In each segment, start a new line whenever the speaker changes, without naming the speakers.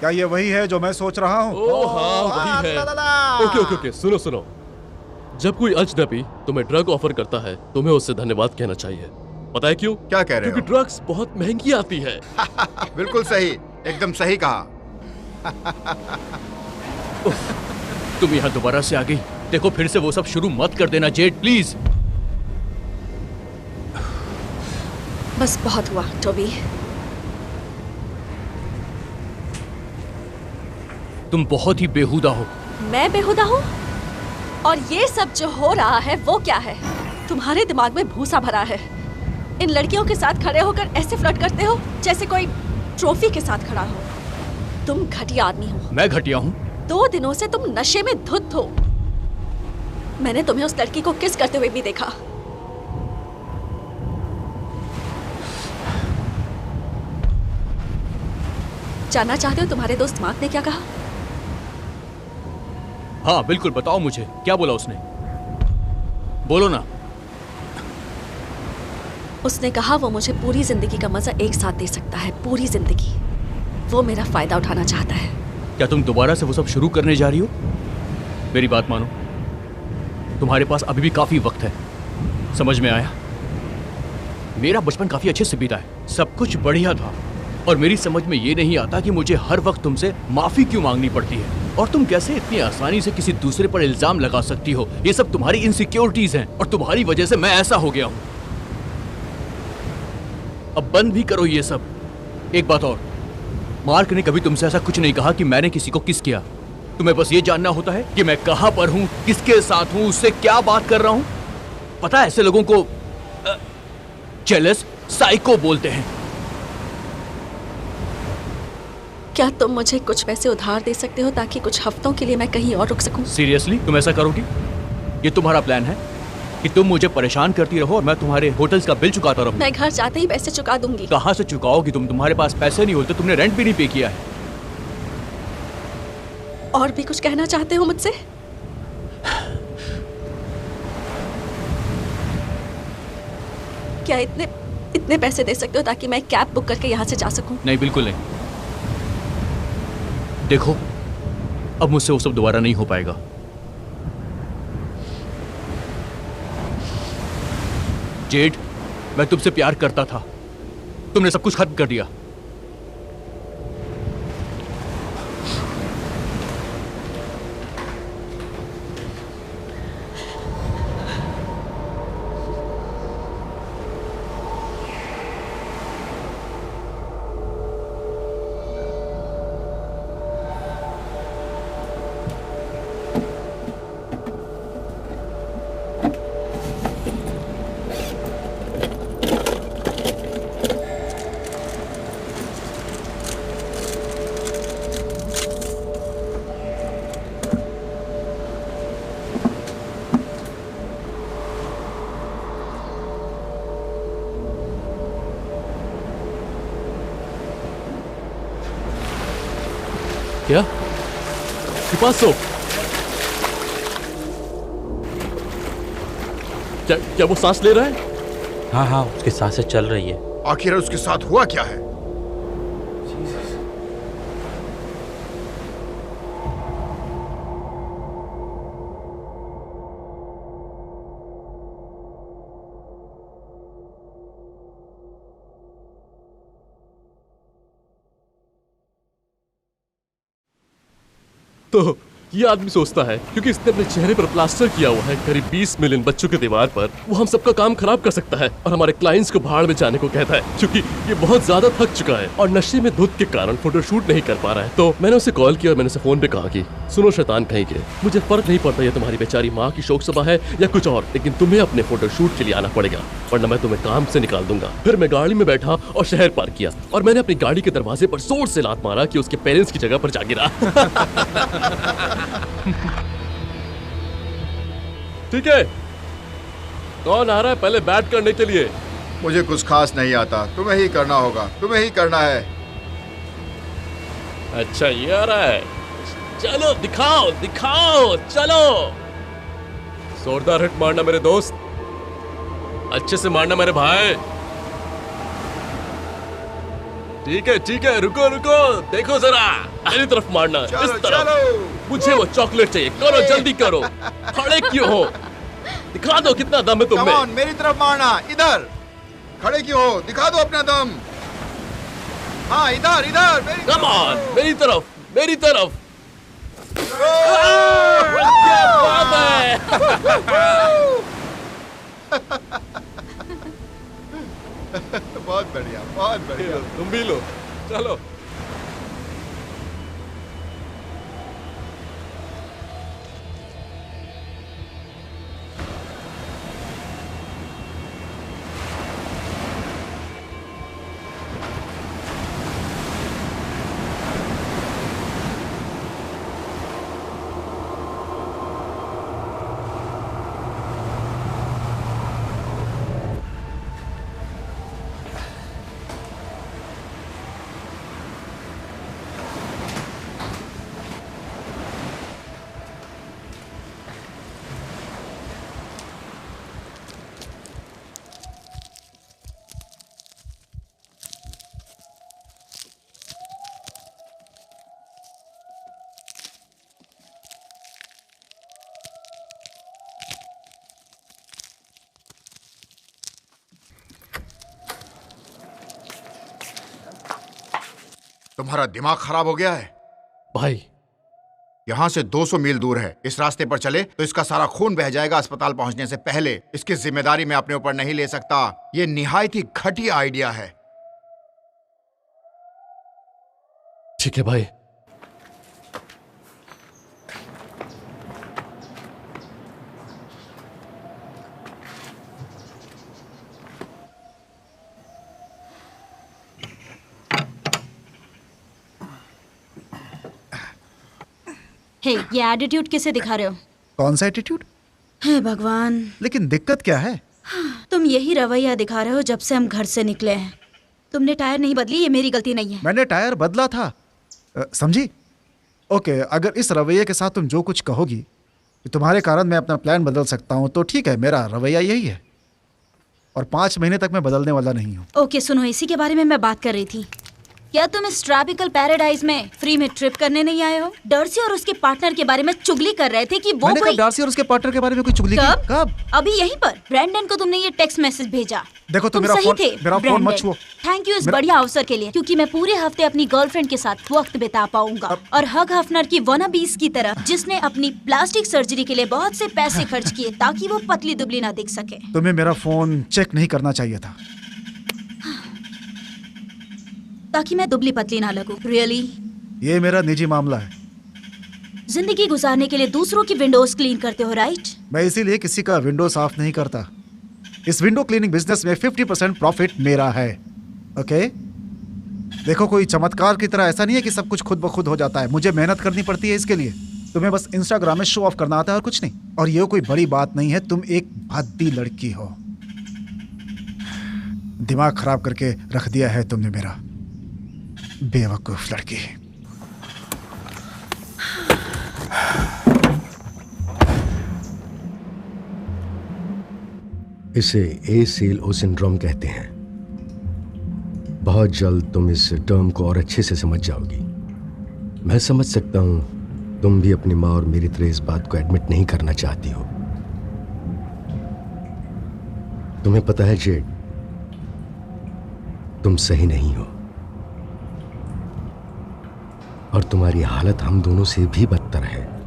क्या ये वही है जो मैं सोच रहा हूँ?
ओह हाँ वही है। ओके ओके ओके, सुनो सुनो, जब कोई अजनबी तुम्हें ड्रग ऑफर करता है तुम्हें उससे धन्यवाद कहना चाहिए। पता है क्यों?
क्या कह रहे हो?
क्योंकि ड्रग्स बहुत महंगी आती है।
बिल्कुल सही, एकदम सही कहा।
तुम यहाँ दोबारा से आ गई। देखो फिर से वो सब शुरू मत कर देना जेड, प्लीज।
बस बहुत हुआ टोबी।
तुम बहुत ही बेहुदा हो।
मैं बेहुदा हूँ? और ये सब जो हो रहा है वो क्या है? तुम्हारे दिमाग में भूसा भरा है। इन लड़कियों के साथ खड़े होकर ऐसे फ्लर्ट करते हो जैसे कोई ट्रॉफी के साथ खड़ा हो। तुम घटिया आदमी हो।
मैं घटिया हूँ?
2 दिनों से तुम नशे में धुत हो। मैंने तुम्हें उस लड़की को किस करते हुए भी देखा। जानना चाहते हो तुम्हारे दोस्त मार्क ने क्या कहा?
हाँ बिल्कुल, बताओ मुझे, क्या बोला उसने? बोलो ना।
उसने कहा वो मुझे पूरी जिंदगी का मजा एक साथ दे सकता है, पूरी जिंदगी। वो मेरा फायदा उठाना चाहता है।
क्या तुम दोबारा से वो सब शुरू करने जा रही हो? मेरी बात मानो, तुम्हारे पास अभी भी काफी वक्त है। समझ में आया? मेरा बचपन काफी अच्छे से बीता है, सब कुछ बढ़िया था, और मेरी समझ में ये नहीं आता कि मुझे हर वक्त तुमसे माफी क्यों मांगनी पड़ती है, और तुम कैसे इतनी आसानी से किसी दूसरे पर इल्जाम लगा सकती हो। ये सब तुम्हारी इनसिक्योरिटीज हैं, और तुम्हारी वजह से मैं ऐसा हो गया हूं। अब बंद भी करो ये सब। एक बात और, मार्क ने कभी तुमसे ऐसा कुछ नहीं कहा कि मैंने किसी को किस किया। तुम्हें बस ये जानना होता है कि मैं कहां पर हूं, किसके साथ हूं, उससे क्या बात कर रहा हूं। पता है ऐसे लोगों को जेलस साइको बोलते हैं।
क्या तुम मुझे कुछ पैसे उधार दे सकते हो ताकि कुछ हफ्तों के लिए मैं कहीं और रुक सकूं?
सीरियसली तुम ऐसा करोगी? ये तुम्हारा प्लान है कि तुम मुझे परेशान करती रहो और मैं तुम्हारे होटल्स का बिल चुकाता रहूं?
मैं घर जाते ही पैसे चुका दूंगी।
कहां से चुकाओगी तुम? तुम्हारे पास पैसे नहीं होते, तुमने रेंट भी नहीं पे किया है।
और भी कुछ कहना चाहते हो मुझसे? क्या इतने पैसे दे सकते हो ताकि मैं कैब बुक करके यहाँ से जा सकूं?
नहीं, बिल्कुल नहीं। देखो, अब मुझसे वो सब दोबारा नहीं हो पाएगा। जेड, मैं तुमसे प्यार करता था, तुमने सब कुछ खत्म कर दिया। क्या? पिपासो, क्या वो सांस ले रहा है?
हाँ हाँ, उसकी सांसें चल रही है।
आखिर उसके साथ हुआ क्या है?
तो ये आदमी सोचता है क्योंकि इसने अपने चेहरे पर प्लास्टर किया हुआ है करीब 20 मिलियन बच्चों के दीवार पर, वो हम सबका काम खराब कर सकता है और हमारे क्लाइंट्स को भाड़ में जाने को कहता है क्योंकि ये बहुत ज्यादा थक चुका है और नशे में धुत के कारण फोटोशूट नहीं कर पा रहा है। तो मैंने उसे कॉल किया और मैंने उसे फोन पे कहा कि सुनो शैतान कहीं के, मुझे फर्क नहीं पड़ता ये तुम्हारी बेचारी माँ की शोक सभा है या कुछ और, लेकिन तुम्हें अपने फोटोशूट के लिए आना पड़ेगा वरना मैं तुम्हें काम से निकाल दूंगा। फिर मैं गाड़ी में बैठा और शहर पार किया और मैंने अपनी गाड़ी के दरवाजे पर जोर से लात मारा कि उसके पेरेंट्स की जगह पर जा गिरा। ठीक है, कौन आ रहा है पहले बैट करने के लिए?
मुझे कुछ खास नहीं आता, तुम्हें ही करना होगा, तुम्हें ही करना है।
अच्छा ये आ रहा है, चलो दिखाओ दिखाओ, चलो। जोरदार हिट मारना मेरे दोस्त, अच्छे से मारना मेरे भाई। ठीक है, रुको रुको, देखो जरा, मेरी तरफ मारना,
चलो,
इस तरफ।
चलो।
मुझे वो चॉकलेट चाहिए, करो जल्दी करो। खड़े क्यों हो? दिखा दो कितना दम है तुम
कम
में।
ऑन, मेरी तरफ मारना, इधर। खड़े क्यों हो? दिखा दो अपना दम। हाँ, इधर इधर, मेरी
कम ऑन, मेरी तरफ, मेरी तरफ।
तरफ।
क्या बात है?
बहुत बढ़िया, बहुत बढ़िया।
तुम भी लो, चलो।
तुम्हारा दिमाग खराब हो गया है?
भाई,
यहाँ से 200 मील दूर है। इस रास्ते पर चले तो इसका सारा खून बह जाएगा अस्पताल पहुंचने से पहले। इसकी जिम्मेदारी मैं अपने ऊपर नहीं ले सकता। ये निहायत ही घटिया आइडिया है।
ठीक है भाई।
हे, ये एटीट्यूड किसे दिखा रहे हो?
कौन सा एटीट्यूड?
हे भगवान,
लेकिन दिक्कत क्या है?
तुम यही रवैया दिखा रहे हो जब से हम घर से निकले हैं। तुमने टायर नहीं बदली, ये मेरी गलती नहीं है।
मैंने टायर बदला था, समझी? ओके, अगर इस रवैये के साथ तुम जो कुछ कहोगी कि तुम्हारे कारण मैं अपना प्लान बदल सकता हूँ, तो ठीक है, मेरा रवैया यही है। और 5 महीने तक मैं बदलने वाला नहीं हूँ।
ओके सुनो, इसी के बारे में मैं बात कर रही थी। क्या तुम इस ट्रॉपिकल पैराडाइज में फ्री में ट्रिप करने नहीं आए हो? डर्सी और उसके पार्टनर के बारे में चुगली कर रहे थे कि वो
मैंने
कोई...
कब डार्सी और उसके पार्टनर के बारे में कोई चुगली की?
कब?
कब?
अभी यहीं पर ब्रैंडन को तुमने ये टेक्स्ट मैसेज भेजा।
देखो,
तुम
मेरा
सही
फोन-
थे
मेरा फोन
ब्रैंडन।
मत छुओ।
थैंक यू इस
मेरा-
बढ़िया अवसर के लिए, क्योंकि मैं पूरे हफ्ते अपनी गर्लफ्रेंड के साथ वक्त बिता पाऊंगा। और हग हफनर की वनाबीस की तरह, जिसने अपनी प्लास्टिक सर्जरी के लिए बहुत से पैसे खर्च किए ताकि वो पतली दुबली ना दिख सके।
तुम्हें मेरा फोन चेक नहीं करना चाहिए था।
ताकि मैं दुबली पतली ना लगूं। रियली?
ये मेरा निजी मामला है।
जिंदगी गुजारने के लिए दूसरों की विंडोज क्लीन करते हो, राइट?
मैं इसीलिए किसी का विंडो साफ नहीं करता। इस विंडो क्लीनिंग बिजनेस में 50% प्रॉफिट मेरा है। ओके? देखो, कोई चमत्कार की तरह ऐसा नहीं है कि सब कुछ खुद ब खुद हो जाता है। मुझे मेहनत करनी पड़ती है इसके लिए। तुम्हें बस इंस्टाग्राम में शो ऑफ करना आता है और कुछ नहीं। और ये कोई बड़ी बात नहीं है, तुम एक भद्दी लड़की हो। दिमाग खराब करके रख दिया है तुमने मेरा, बेवकूफ लड़की।
इसे ए सेल ओ सिंड्रोम कहते हैं। बहुत जल्द तुम इस टर्म को और अच्छे से समझ जाओगी। मैं समझ सकता हूं तुम भी अपनी माँ और मेरी तरह इस बात को एडमिट नहीं करना चाहती हो। तुम्हें पता है जेड, तुम सही नहीं हो और तुम्हारी हालत हम दोनों से भी बदतर है।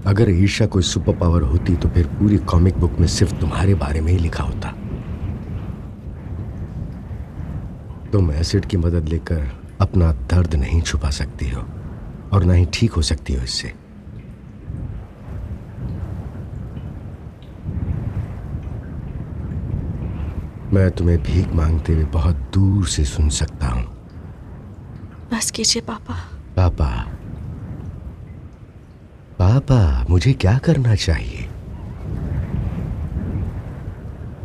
अगर ईर्ष्या कोई सुपर पावर होती तो फिर पूरी कॉमिक बुक में सिर्फ तुम्हारे बारे में ही लिखा होता। तुम एसिड की मदद लेकर अपना दर्द नहीं छुपा सकती हो और ना ही ठीक हो सकती हो इससे। मैं तुम्हें भीख मांगते हुए बहुत दूर से सुन सकता हूं।
बस कीजिए पापा।
पापा, पापा, मुझे क्या करना चाहिए?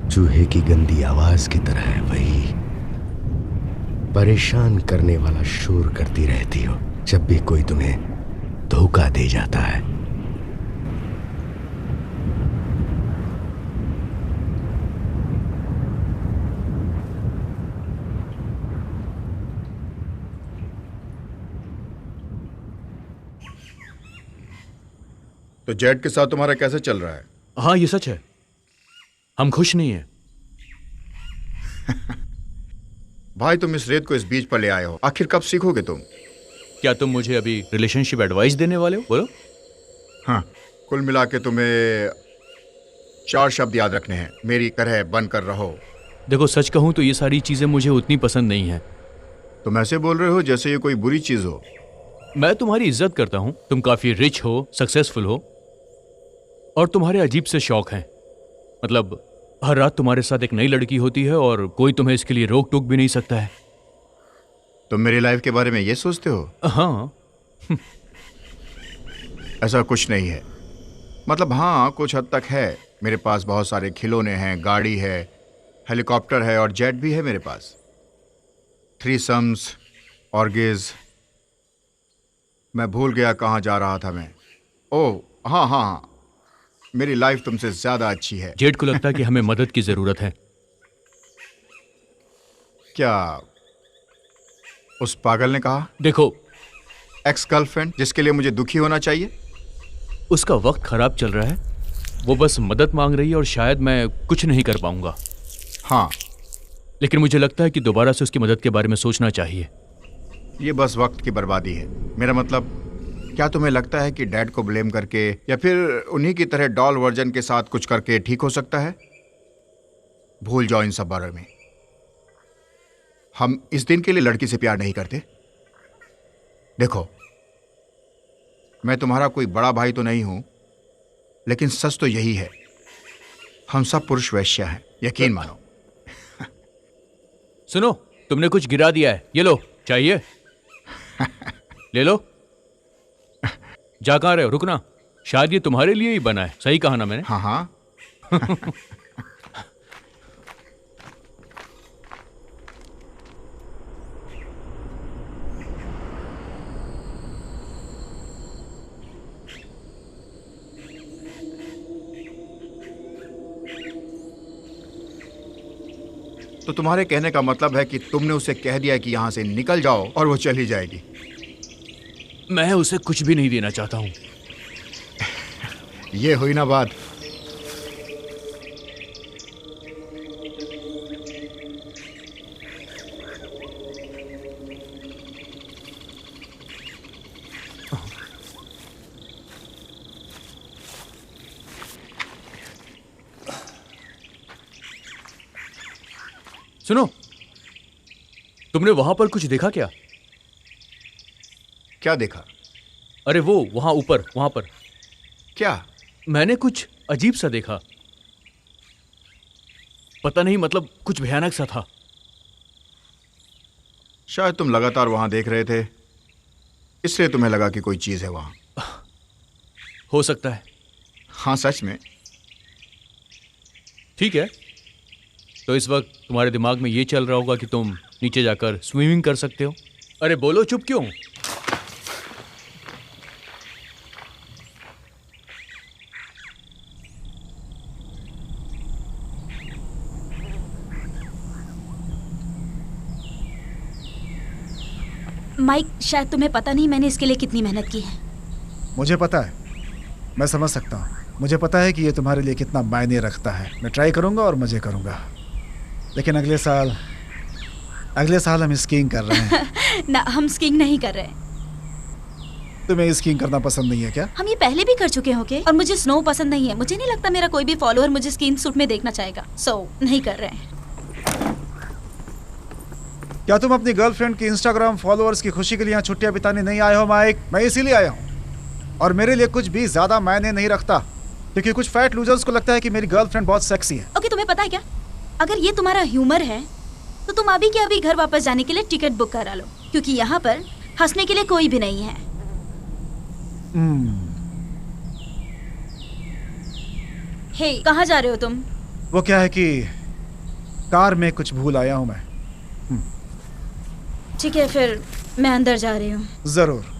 चूहे की गंदी आवाज की तरह है वही परेशान करने वाला शोर करती रहती हो जब भी कोई तुम्हें धोखा दे जाता है।
तो जेड के साथ तुम्हारा कैसे चल रहा है?
हाँ ये सच है, हम खुश नहीं हैं।
भाई तुम इस रेत को इस बीच पर ले आए हो, आखिर कब सीखोगे तुम?
क्या तुम मुझे अभी रिलेशनशिप एडवाइस देने वाले हो? बोलो।
हाँ, कुल मिला के तुम्हें 4 शब्द याद रखने हैं। मेरी तरह बनकर रहो।
देखो सच कहूं तो ये सारी चीजें मुझे उतनी पसंद नहीं है।
तुम ऐसे बोल रहे हो जैसे ये कोई बुरी चीज हो।
मैं तुम्हारी इज्जत करता हूं, तुम काफी रिच हो, सक्सेसफुल हो, और तुम्हारे अजीब से शौक हैं। मतलब हर रात तुम्हारे साथ एक नई लड़की होती है और कोई तुम्हें इसके लिए रोक टोक भी नहीं सकता है।
तुम मेरी लाइफ के बारे में ये सोचते हो?
हाँ।
ऐसा कुछ नहीं है। मतलब हाँ, कुछ हद तक है। मेरे पास बहुत सारे खिलौने हैं, गाड़ी है, हेलीकॉप्टर है और जेट भी है मेरे पास। थ्रीसम्स, ऑर्गेज। मैं भूल गया कहाँ जा रहा था मैं। ओह हाँ हाँ हाँ, मेरी लाइफ तुमसे ज्यादा अच्छी है।
जेड को लगता है कि हमें मदद की जरूरत है।
क्या उस पागल ने कहा?
देखो,
एक्स गर्लफ्रेंड जिसके लिए मुझे दुखी होना चाहिए?
उसका वक्त खराब चल रहा है, वो बस मदद मांग रही है और शायद मैं कुछ नहीं कर पाऊंगा।
हाँ,
लेकिन मुझे लगता है कि दोबारा से उसकी मदद के बारे में सोचना चाहिए।
ये बस वक्त की बर्बादी है। मेरा मतलब, क्या तुम्हें लगता है कि डैड को ब्लेम करके या फिर उन्हीं की तरह डॉल वर्जन के साथ कुछ करके ठीक हो सकता है? भूल जाओ इन सब बारे में। हम इस दिन के लिए लड़की से प्यार नहीं करते। देखो, मैं तुम्हारा कोई बड़ा भाई तो नहीं हूं, लेकिन सच तो यही है, हम सब पुरुष वैश्या हैं, यकीन मानो।
सुनो, तुमने कुछ गिरा दिया है, ये लो। चाहिए? ले लो। जा कहाँ रहे हो? रुकना, शायद ये तुम्हारे लिए ही बना है। सही कहा ना मैंने?
हाँ हाँ। तो तुम्हारे कहने का मतलब है कि तुमने उसे कह दिया कि यहां से निकल जाओ और वो चली जाएगी?
मैं उसे कुछ भी नहीं देना चाहता हूं।
ये हुई ना बात।
सुनो, तुमने वहां पर कुछ देखा क्या?
क्या देखा?
अरे वो वहां ऊपर, वहां पर।
क्या?
मैंने कुछ अजीब सा देखा। पता नहीं, मतलब कुछ भयानक सा था।
शायद तुम लगातार वहां देख रहे थे, इसलिए तुम्हें लगा कि कोई चीज है वहां।
हो सकता है।
हाँ सच में।
ठीक है, तो इस वक्त तुम्हारे दिमाग में ये चल रहा होगा कि तुम नीचे जाकर स्विमिंग कर सकते हो। अरे बोलो, चुप क्यों?
माइक, शायद तुम्हें पता नहीं मैंने इसके लिए कितनी मेहनत की है।
मुझे पता है, मैं समझ सकता हूँ। मुझे पता है कि ये तुम्हारे लिए कितना मायने रखता है। मैं ट्राई करूँगा और मज़े करूँगा, लेकिन अगले साल हम स्कीइंग कर रहे हैं।
ना, हम स्कीइंग नहीं कर रहे।
तुम्हें स्कीइंग करना पसंद नहीं है क्या?
हम ये पहले भी कर चुके हैं, ओके? और मुझे स्नो पसंद नहीं है। मुझे नहीं लगता मेरा कोई भी फॉलोअर मुझे स्कीइंग सूट में देखना चाहेगा, सो नहीं कर रहे हैं।
क्या तुम अपनी गर्लफ्रेंड की इंस्टाग्राम फॉलोअर्स की खुशी के लिए यहाँ छुट्टियाँ बिताने नहीं आए हो माइक? मैं इसीलिए आया हूँ, और मेरे लिए कुछ भी ज्यादा मायने नहीं रखता, क्योंकि कुछ फैट लूजर्स को लगता है कि मेरी गर्लफ्रेंड बहुत सेक्सी है।
ओके, तुम्हें पता है क्या, अगर ये तुम्हारा ह्यूमर है तो तुम अभी के अभी घर वापस जाने के लिए टिकट बुक करा लो, क्योंकि यहाँ पर हंसने के लिए कोई भी नहीं है। हे, कहाँ जा रहे हो तुम?
वो क्या है कि कार में कुछ भूल आया हूँ मैं।
ठीक है, फिर मैं अंदर जा रही हूँ।
जरूर।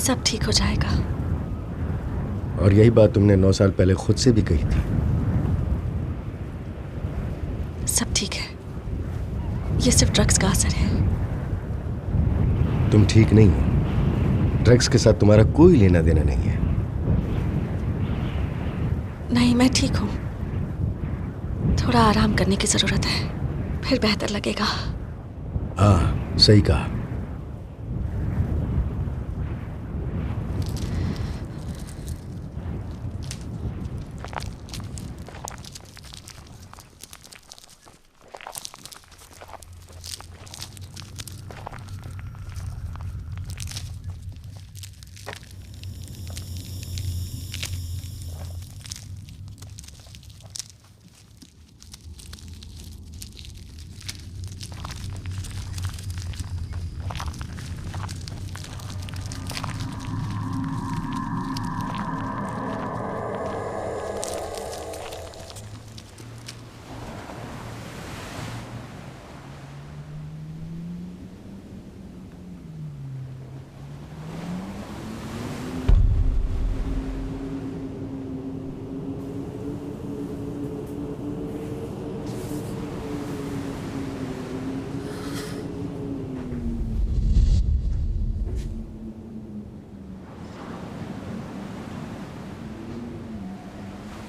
सब ठीक हो जाएगा।
और यही बात तुमने 9 साल पहले खुद से भी कही थी।
सब ठीक है, ये सिर्फ ड्रग्स का असर है।
तुम ठीक नहीं हो। ड्रग्स के साथ तुम्हारा कोई लेना देना नहीं है।
नहीं, मैं ठीक हूँ। थोड़ा आराम करने की जरूरत है, फिर बेहतर लगेगा।
हाँ, सही कहा।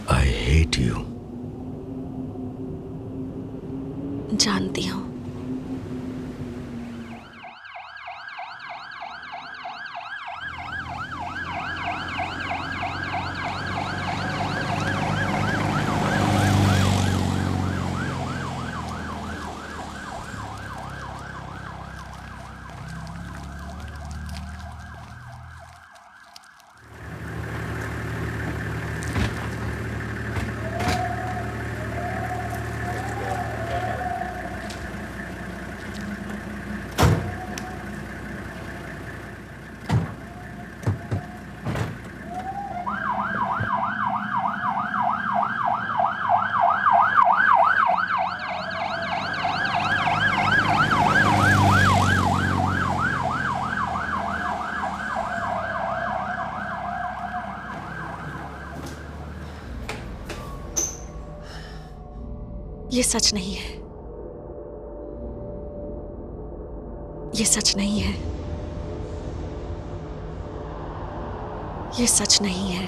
I hate you.
जानती हूँ। ये सच नहीं है। ये सच नहीं है। ये सच नहीं है।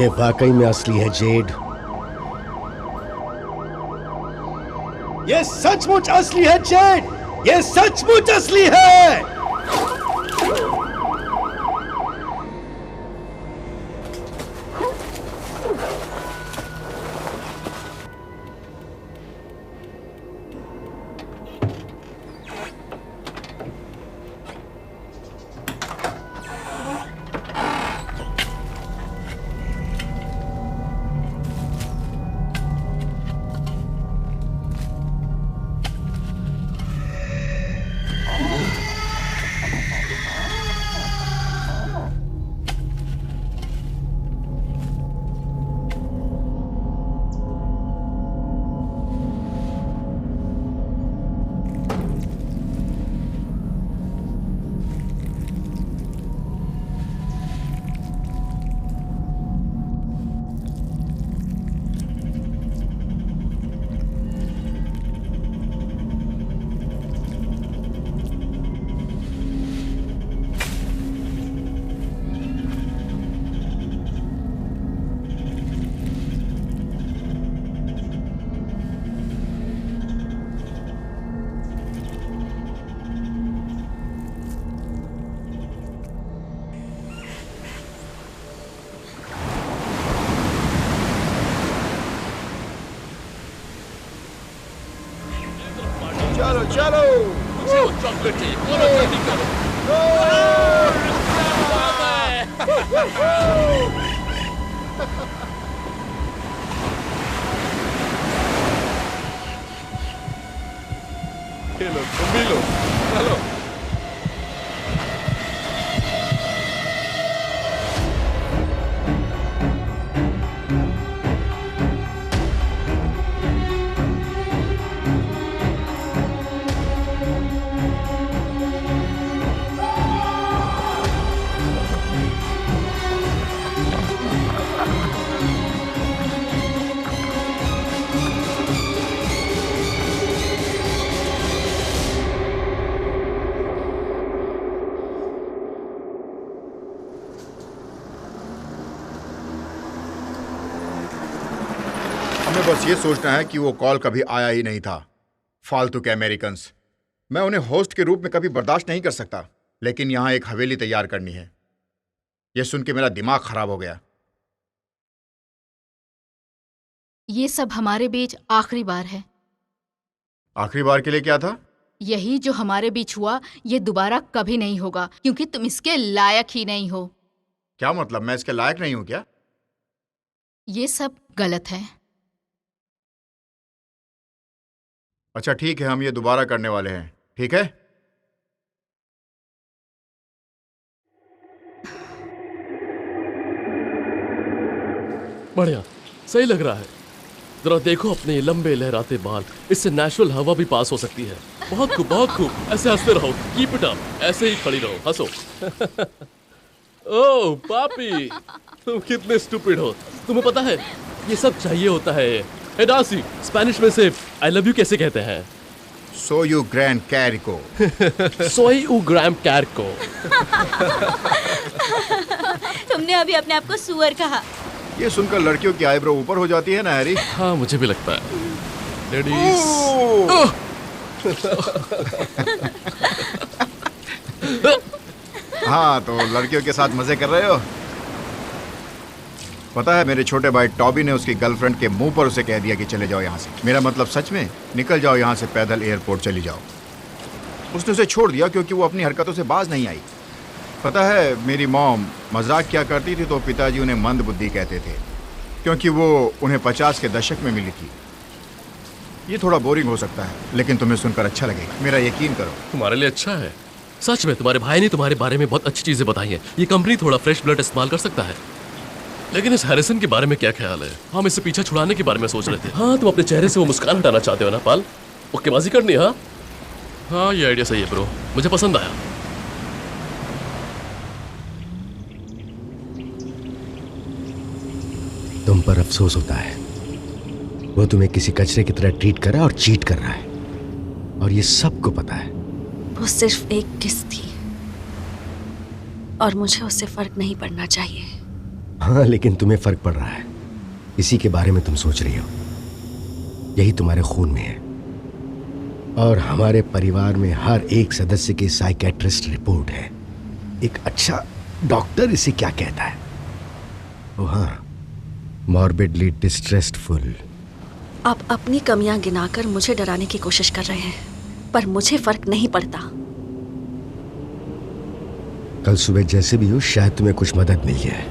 ये वाकई में असली है जेड। ये सचमुच असली है जेड। ये सचमुच असली है।
चलो चलो
चॉकलेट चाहिए, बोलो जल्दी करो।
खेलो तुम भी लो, चलो।
तुम्हें बस ये सोचना है कि वो कॉल कभी आया ही नहीं था। फालतू के अमेरिकन्स। मैं उन्हें होस्ट के रूप में कभी बर्दाश्त नहीं कर सकता, लेकिन यहाँ एक हवेली तैयार करनी है। यह सुन के मेरा दिमाग खराब हो गया।
ये सब हमारे बीच आखिरी बार है।
आखिरी बार के लिए क्या था?
यही जो हमारे बीच हुआ ये दोबारा कभी नहीं होगा, क्योंकि तुम इसके लायक ही नहीं हो।
क्या मतलब, मैं इसके लायक नहीं हूं क्या?
ये सब गलत है।
अच्छा ठीक है, हम ये दोबारा करने वाले हैं, ठीक है?
बढ़िया, सही लग रहा है। जरा देखो अपने ये लंबे लहराते बाल, इससे नेचुरल हवा भी पास हो सकती है। बहुत खूब, बहुत खूब। ऐसे हंसते रहो, कीप इट अप, ऐसे ही खड़ी रहो, हंसो। ओह पापी, तुम कितने स्टूपिड हो। तुम्हें पता है ये सब चाहिए होता है। हे डार्सी, स्पेनिश में से आई लव यू कैसे कहते हैं?
So you grand Karikó.
सोई उ ग्राम कैरिको।
तुमने अभी अपने आप को सुअर कहा।
ये सुनकर लड़कियों की आईब्रो ऊपर हो जाती है ना हैरी?
हाँ मुझे भी लगता है। लेडीज।
हाँ तो लड़कियों के साथ मजे कर रहे हो? पता है मेरे छोटे भाई टॉबी ने उसकी गर्लफ्रेंड के मुंह पर उसे कह दिया कि चले जाओ यहाँ से। मेरा मतलब सच में, निकल जाओ यहाँ से, पैदल एयरपोर्ट चली जाओ। उसने उसे छोड़ दिया क्योंकि वो अपनी हरकतों से बाज नहीं आई। पता है मेरी मॉम मजाक क्या करती थी तो पिताजी उन्हें मंद बुद्धि कहते थे, क्योंकि वो उन्हें 50 के दशक में मिली थी। ये थोड़ा बोरिंग हो सकता है, लेकिन तुम्हें सुनकर अच्छा लगेगा, मेरा यकीन करो।
तुम्हारे लिए अच्छा है। सच में तुम्हारे भाई ने तुम्हारे बारे में बहुत अच्छी चीजें बताई हैं। ये कंपनी थोड़ा फ्रेश ब्लड इस्तेमाल कर सकता है। लेकिन इस हैरिसन के बारे में क्या ख्याल है? हम इससे पीछा छुड़ाने के बारे में सोच रहे थे। हाँ तुम अपने चेहरे से वो मुस्कान हटाना चाहते हो ना पाल? ओकेबाजी करनी है? हाँ हाँ ये आइडिया सही है ब्रो, मुझे पसंद आया।
तुम पर अफसोस होता है। वो तुम्हें किसी कचरे की तरह ट्रीट कर रहा है और चीट कर रहा है, और ये सबको पता है।
वो सिर्फ एक किस थी और मुझे उससे फर्क नहीं पड़ना चाहिए।
हाँ लेकिन तुम्हें फर्क पड़ रहा है। इसी के बारे में तुम सोच रही हो। यही तुम्हारे खून में है। और हमारे परिवार में हर एक सदस्य की साइकेट्रिस्ट रिपोर्ट है। एक अच्छा डॉक्टर इसे क्या कहता है? ओ हाँ, मॉर्बिडली डिस्ट्रेसफुल।
आप अपनी कमियां गिनाकर मुझे डराने की कोशिश कर रहे हैं, पर मुझे फर्क नहीं पड़ता।
कल सुबह जैसे भी हो, शायद तुम्हें कुछ मदद मिल जाए।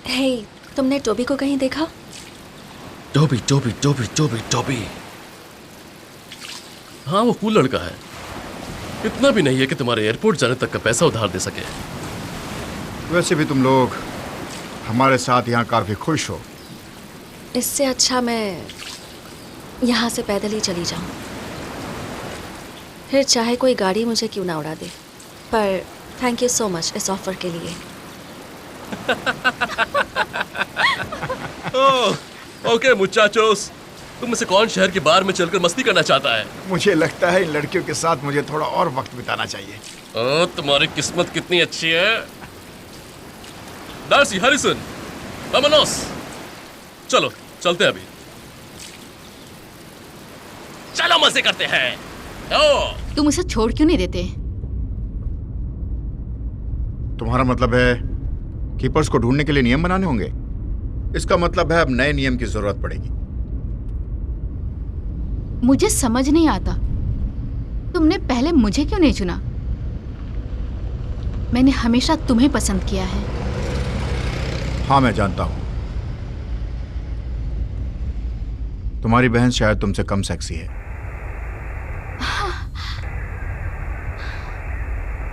हे, तुमने टोबी को कहीं देखा?
Toby Toby Toby Toby Toby. हाँ वो कूल लड़का है। इतना भी नहीं है कि तुम्हारे एयरपोर्ट जाने तक का पैसा उधार दे सके।
वैसे भी तुम लोग हमारे साथ यहाँ काफी खुश हो।
इससे अच्छा मैं यहाँ से पैदल ही चली जाऊँ। फिर चाहे कोई गाड़ी मुझे क्यों ना उड़ा दे, पर थैंक यू सो मच इस ऑफर के लिए।
ओके मुचाचोस, तुम में से कौन शहर के बार में चलकर मस्ती करना चाहता है?
मुझे लगता है इन लड़कियों के साथ मुझे थोड़ा और वक्त बिताना चाहिए।
तुम्हारी किस्मत कितनी अच्छी है। डार्सी, हैरिसन, वामोनोस, चलो चलते हैं अभी। चलो मजे करते हैं।
तुम उसे छोड़ क्यों नहीं देते?
तुम्हारा मतलब है कीपर्स को ढूंढने के लिए नियम बनाने होंगे? इसका मतलब है अब नए नियम की जरूरत पड़ेगी।
मुझे समझ नहीं आता, तुमने पहले मुझे क्यों नहीं चुना? मैंने हमेशा तुम्हें पसंद किया है।
हाँ मैं जानता हूं, तुम्हारी बहन शायद तुमसे कम सेक्सी है।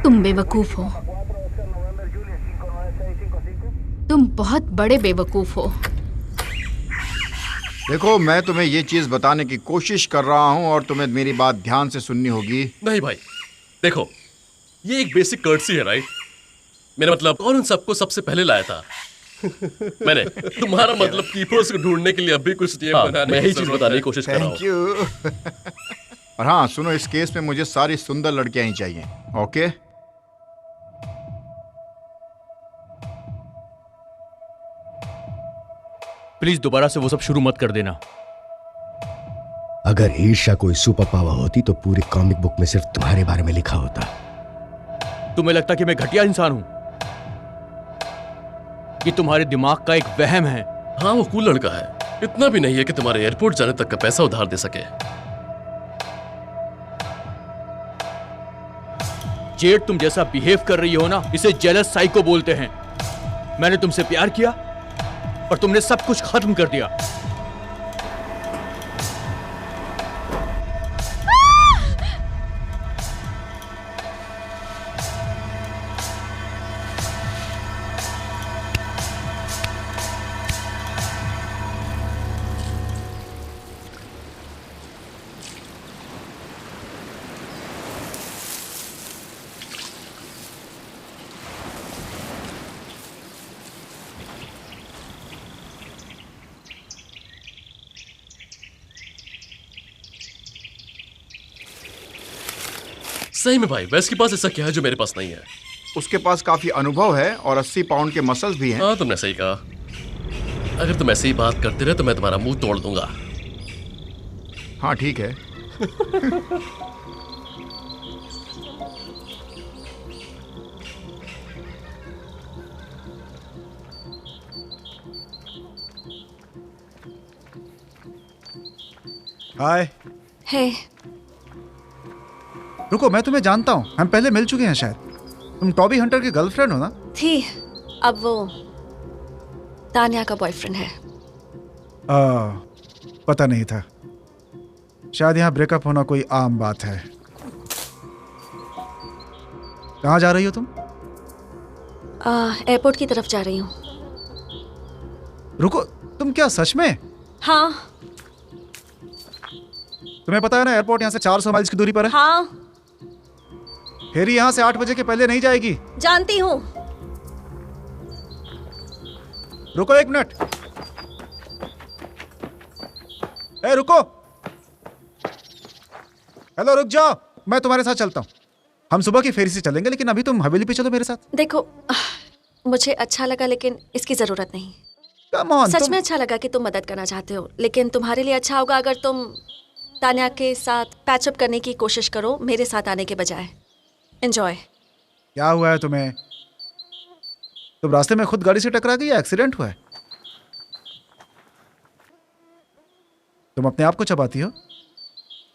तुम बेवकूफ हो, तुम बहुत बड़े बेवकूफ हो।
देखो, मैं तुम्हें ये चीज बताने की कोशिश कर रहा हूं और तुम्हें मेरी बात ध्यान से सुननी होगी।
नहीं भाई, देखो ये एक बेसिक कर्टसी है, राइट? मेरा मतलब कौन उन सबको सबसे पहले लाया था? मैंने। तुम्हारा मतलब कीपर्स को ढूंढने के लिए अभी कुछ नियम बनाने मैं ही चीज बताने की कोशिश कर रहा हूं।
Thank you. और हाँ सुनो, इस केस में मुझे सारी सुंदर लड़कियां ही चाहिए। ओके?
प्लीज दोबारा से वो सब शुरू मत कर देना।
अगर ईर्ष्या कोई सुपर पावर होती तो पूरी कॉमिक बुक में सिर्फ तुम्हारे बारे में लिखा होता।
तुम्हें लगता कि मैं घटिया इंसान हूं? ये तुम्हारे दिमाग का एक वहम है।
हाँ वो कूल लड़का है, इतना भी नहीं है कि तुम्हारे एयरपोर्ट जाने तक का पैसा उधार दे सके।
जेड, तुम जैसा बिहेव कर रही हो ना, इसे जेलस साइको बोलते हैं। मैंने तुमसे प्यार किया और तुमने सब कुछ खत्म कर दिया।
सही में भाई, वेस के पास ऐसा क्या है जो मेरे पास नहीं है?
उसके पास काफी अनुभव है और 80 पाउंड के मसल्स भी हैं।
हाँ तुमने सही कहा। अगर तुम ऐसे ही बात करते रहे तो मैं तुम्हारा मुंह तोड़ दूंगा।
हाँ ठीक है।
हाय।
हे।
रुको, मैं तुम्हें जानता हूँ, हम पहले मिल चुके हैं शायद। तुम टॉबी हंटर की गर्लफ्रेंड हो ना?
थी, अब वो तान्या का बॉयफ्रेंड है।
पता नहीं था। शायद यहाँ ब्रेकअप होना कोई आम बात है। कहाँ जा रही हो तुम?
एयरपोर्ट की तरफ जा रही हूँ।
रुको, तुम क्या सच में?
हाँ।
तुम्हें पता है ना एयरपोर्ट यहाँ से 400 माइल्स की दूरी पर है।
हाँ
फेरी यहाँ से 8 बजे के पहले नहीं जाएगी।
जानती हूँ।
रुको 1 मिनट। ए रुको। हेलो, रुक जाओ, मैं तुम्हारे साथ चलता हूँ। हम सुबह की फेरी से चलेंगे, लेकिन अभी तुम हवेली पे चलो मेरे साथ।
देखो, मुझे अच्छा लगा लेकिन इसकी जरूरत नहीं।
Come on,
सच में अच्छा लगा कि तुम मदद करना चाहते हो, लेकिन तुम्हारे लिए अच्छा होगा अगर तुम तान्या के साथ पैचअप करने की कोशिश करो मेरे साथ आने के बजाय। एंजॉय।
क्या हुआ है तुम्हें? तुम रास्ते में खुद गाड़ी से टकरा गई या एक्सीडेंट हुआ है? तुम अपने आप को चबाती हो?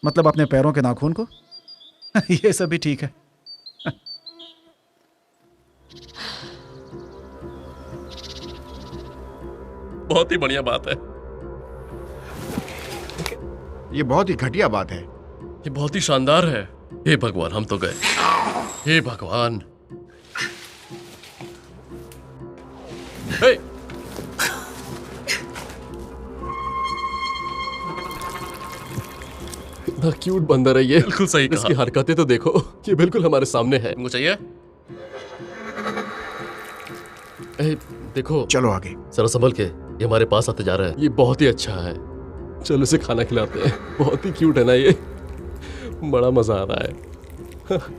मतलब अपने पैरों के नाखून को? ये सब भी ठीक है।
बहुत ही बढ़िया बात है।
ये बहुत ही घटिया बात है।
ये बहुत ही शानदार है। हे भगवान, हम तो गए। हे भगवान। हे! कितना क्यूट बंदर है ये। बिल्कुल सही कहा। इसकी हरकतें तो देखो, ये बिल्कुल हमारे सामने है। मुझे चाहिए? देखो,
चलो आगे।
जरा संभल के, ये हमारे पास आते जा रहा है। ये बहुत ही अच्छा है, चलो इसे खाना खिलाते हैं। बहुत ही क्यूट है ना ये, बड़ा मजा आ रहा है।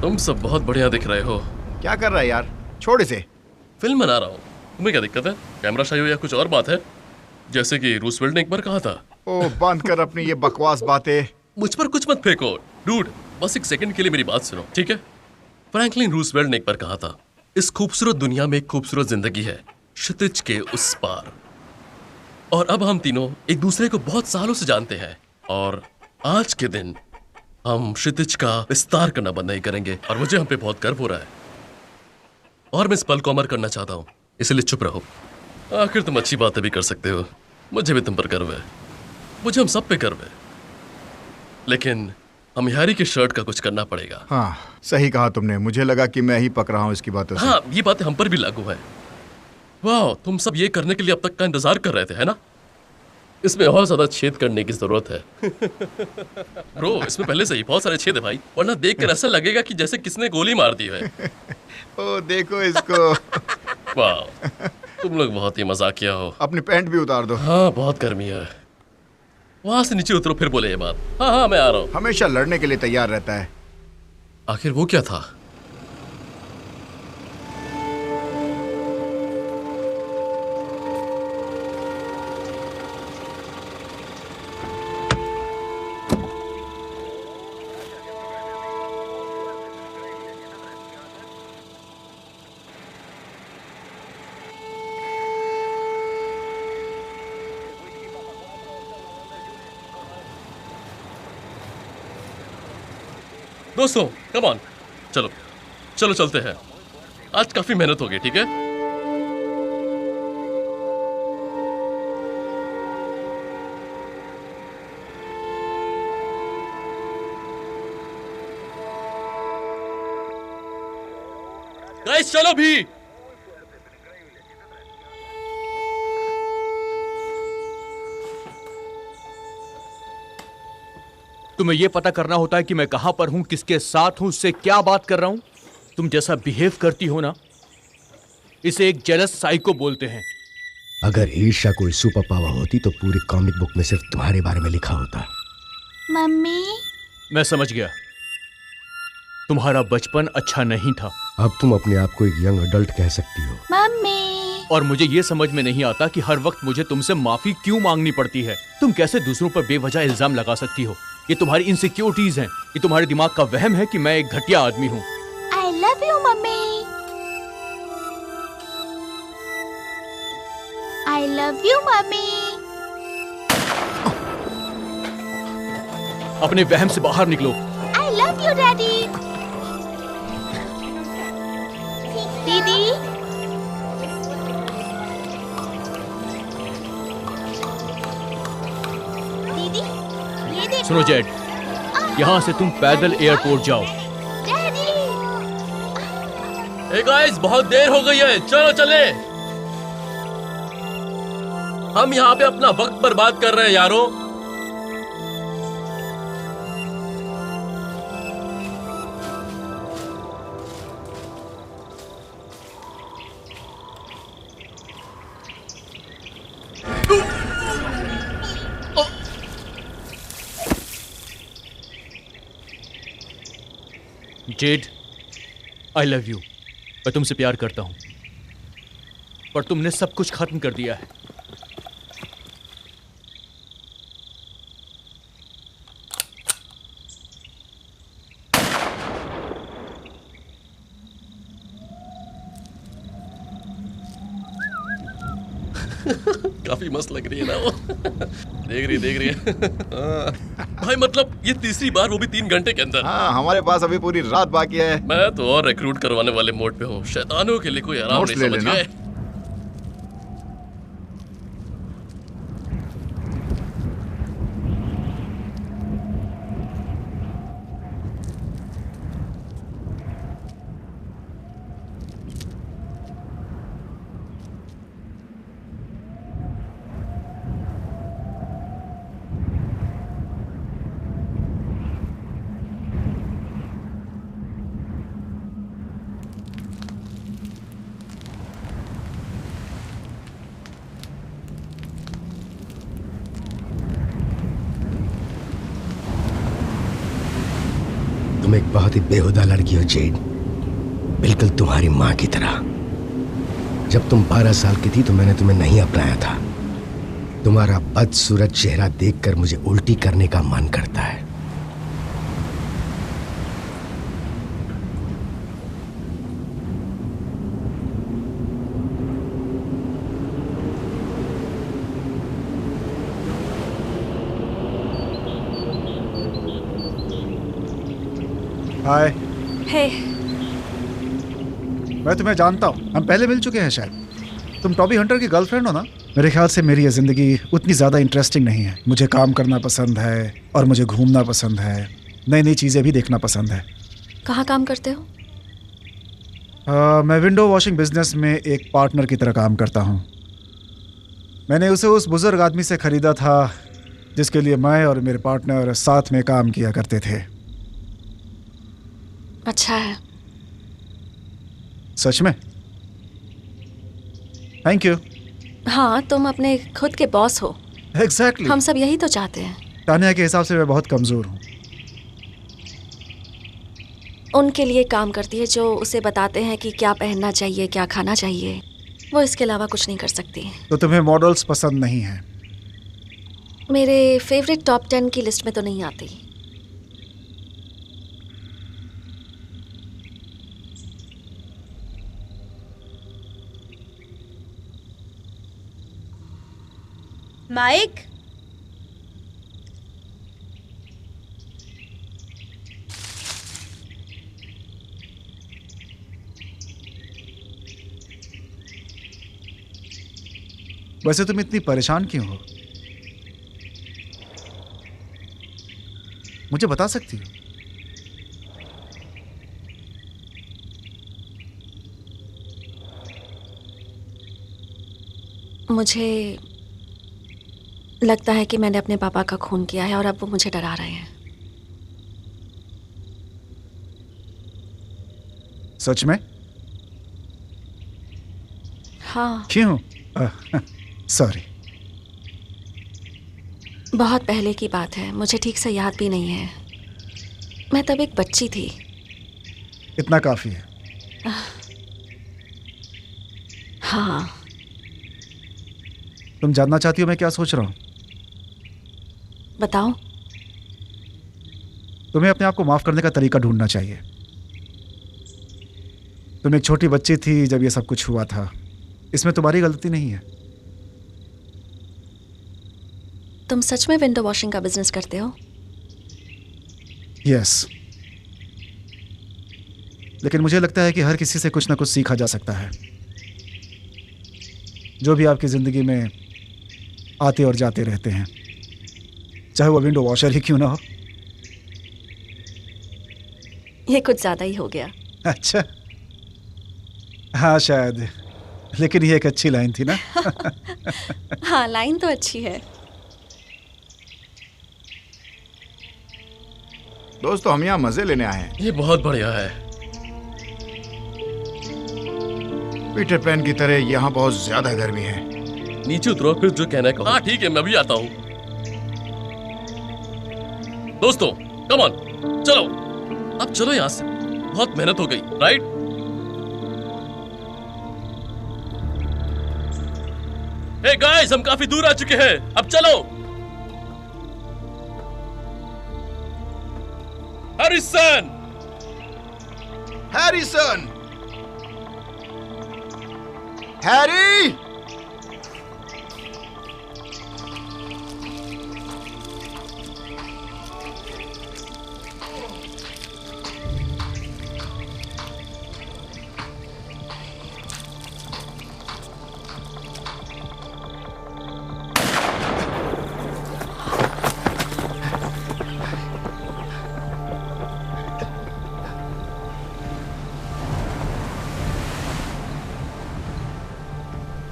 तुम सब बहुत बढ़िया दिख रहे हो।
क्या कर रहा है यार, छोड़ इसे।
फिल्म बना रहा हूँ। तुम्हें क्या दिक्कत है? कैमरा शाई हो या कुछ और बात है? जैसे कि रूसवेल्ट ने एक बार कहा था।
ओ, बंद कर अपनी ये बकवास बातें।
मुझ पर कुछ मत फेंको डूड, बस एक सेकंड के लिए मेरी बात सुनो, ठीक है? फ्रैंकलिन रूसवेल्ट ने एक बार कहा था, इस खूबसूरत दुनिया में एक खूबसूरत जिंदगी है क्षितिज के उस पार। और अब हम तीनों एक दूसरे को बहुत सालों से जानते हैं, और आज के दिन हम क्षितिज का विस्तार करना बंद नहीं करेंगे। और मुझे हम पे बहुत गर्व हो रहा है, और मैं इस पल को अमर करना चाहता हूं, इसलिए चुप रहो। आखिर तुम अच्छी बातें भी कर सकते हो, मुझे भी तुम पर गर्व है, मुझे हम सब पे गर्व है। लेकिन हम हैरी की शर्ट का कुछ करना पड़ेगा।
हाँ, सही कहा तुमने। मुझे लगा कि मैं ही पक रहा हूँ इसकी बातों से।
हाँ, ये बातें हम पर भी लागू है। वाह, तुम सब ये करने के लिए अब तक का इंतजार कर रहे थे, है ना? इसमें और ज्यादा छेद करने की जरूरत है। ब्रो, इसमें पहले से ही बहुत सारे छेद है भाई, वरना देखकर ऐसा लगेगा कि जैसे किसने गोली मार दी है।
ओ, देखो इसको।
वाह, तुम लोग बहुत ही मजाकिया हो।
अपनी पैंट भी उतार दो।
हाँ, बहुत गर्मी है। वहां से नीचे उतरो, फिर बोले ये बात। हाँ हाँ, मैं आ रहा हूँ।
हमेशा लड़ने के लिए तैयार रहता है।
आखिर वो क्या था? दोस्तों, कम ऑन, चलो चलो चलते हैं। आज काफी मेहनत हो गई, ठीक है? गाइस, चलो भी।
तुम्हें यह पता करना होता है कि मैं कहां पर हूं, किसके साथ हूं, उससे क्या बात कर रहा हूं। तुम जैसा बिहेव करती हो ना, इसे एक जेलस साइको बोलते हैं।
अगर ईर्ष्या कोई सुपर पावर होती तो पूरी कॉमिक बुक में सिर्फ तुम्हारे बारे में लिखा होता।
मम्मी,
मैं समझ गया, तुम्हारा बचपन अच्छा नहीं था।
अब तुम अपने आप को एक यंग अडल्ट कह सकती हो।
मम्मी।
और मुझे यह समझ में नहीं आता कि हर वक्त मुझे तुमसे माफी क्यों मांगनी पड़ती है। तुम कैसे दूसरों पर बेवजह इल्जाम लगा सकती हो? ये तुम्हारी इनसिक्योरिटीज हैं, ये तुम्हारे दिमाग का वहम है कि मैं एक घटिया आदमी हूँ।
I love you mummy. I love you mummy.
अपने वहम से बाहर निकलो।
I love you daddy. दीदी। दीदी, ये देखो।
सुनो जेड, यहाँ से तुम पैदल एयरपोर्ट जाओ।
डैडी।
हे गाइस, बहुत देर हो गई है, चलो चले। हम यहाँ पे अपना वक्त बर्बाद कर रहे हैं यारों।
Z, I love you. मैं तुमसे प्यार करता हूं, पर तुमने सब कुछ खत्म कर दिया है।
काफी मस्त लग रही है ना वो। देख रही है। भाई मतलब ये तीसरी बार, वो भी 3 घंटे के अंदर।
हाँ, हमारे पास अभी पूरी रात बाकी है।
मैं तो और रिक्रूट करवाने वाले मोड पे हूँ। शैतानों के लिए कोई आराम
नोट्स
नहीं,
ले
समझ
लेना।
गए?
तुम एक बहुत ही बेहुदा लड़की हो जेड, बिल्कुल तुम्हारी माँ की तरह। जब तुम 12 साल की थी तो मैंने तुम्हें नहीं अपनाया था। तुम्हारा बदसूरत चेहरा देखकर मुझे उल्टी करने का मन करता है।
हाय।
हे,
मैं तुम्हें जानता हूँ, हम पहले मिल चुके हैं शायद। तुम टॉबी हंटर की गर्लफ्रेंड हो ना? मेरे ख्याल से मेरी ये ज़िंदगी उतनी ज़्यादा इंटरेस्टिंग नहीं है। मुझे काम करना पसंद है और मुझे घूमना पसंद है, नई नई चीज़ें भी देखना पसंद है।
कहाँ काम करते हो?
मैं विंडो वॉशिंग बिजनेस में एक पार्टनर की तरह काम करता हूँ। मैंने उसे उस बुजुर्ग आदमी से ख़रीदा था जिसके लिए मैं और मेरे पार्टनर साथ में काम किया करते थे।
अच्छा है।
सच में? Thank you.
हाँ, तुम अपने खुद के बॉस हो।
एग्जैक्टली।
हम सब यही तो चाहते हैं।
तानिया के हिसाब से मैं बहुत कमज़ोर हूँ।
उनके लिए काम करती है जो उसे बताते हैं कि क्या पहनना चाहिए, क्या खाना चाहिए। वो इसके अलावा कुछ नहीं कर सकती।
तो तुम्हें मॉडल्स पसंद नहीं हैं?
मेरे फेवरेट टॉप 10 की लिस्ट में तो नहीं आती।
माइक,
वैसे तुम इतनी परेशान क्यों हो? मुझे बता सकती हो?
मुझे लगता है कि मैंने अपने पापा का खून किया है और अब वो मुझे डरा रहे हैं।
सच में?
हाँ।
क्यों? सॉरी।
बहुत पहले की बात है, मुझे ठीक से याद भी नहीं है। मैं तब एक बच्ची थी।
इतना काफी है।
हाँ।
तुम जानना चाहती हो मैं क्या सोच रहा हूँ?
बताओ।
तुम्हें अपने आप को माफ करने का तरीका ढूंढना चाहिए। तुम एक छोटी बच्ची थी जब ये सब कुछ हुआ था। इसमें तुम्हारी गलती नहीं है।
तुम सच में विंडो वॉशिंग का बिजनेस करते हो?
यस। लेकिन मुझे लगता है कि हर किसी से कुछ ना कुछ सीखा जा सकता है। जो भी आपकी ज़िंदगी में आते और जाते रहते हैं, चाहे वो विंडो वॉशर ही क्यों ना हो।
ये कुछ ज़्यादा ही हो गया।
अच्छा, हाँ शायद, लेकिन ये एक अच्छी लाइन थी ना।
हाँ, लाइन तो अच्छी है।
दोस्तों, हम यहाँ मजे लेने आए हैं।
ये बहुत बढ़िया है।
पीटर पैन की तरह यहाँ बहुत ज्यादा गर्मी है।
नीचे उतरो, फिर जो कहना है कहो। हाँ ठीक है, मैं भी आता हूँ। दोस्तों कम ऑन, चलो अब चलो यहाँ से। बहुत मेहनत हो गई, राइट? हे गाइस, हम काफी दूर आ चुके हैं, अब चलो। हैरिसन!
हैरिसन! हैरी!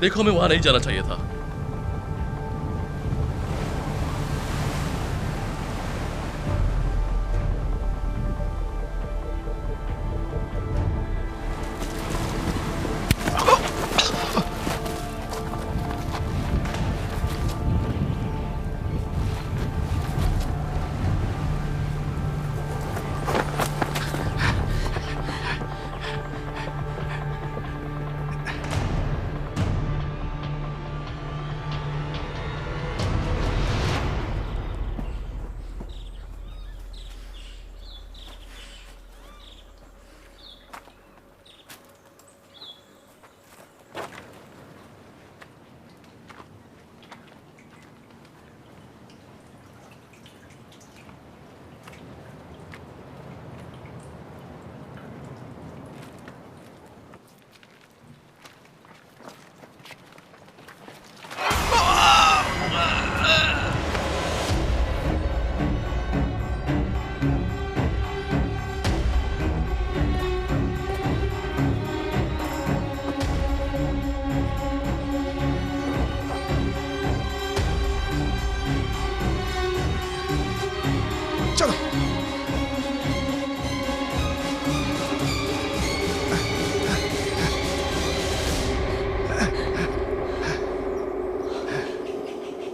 देखो, हमें वहां नहीं जाना चाहिए था।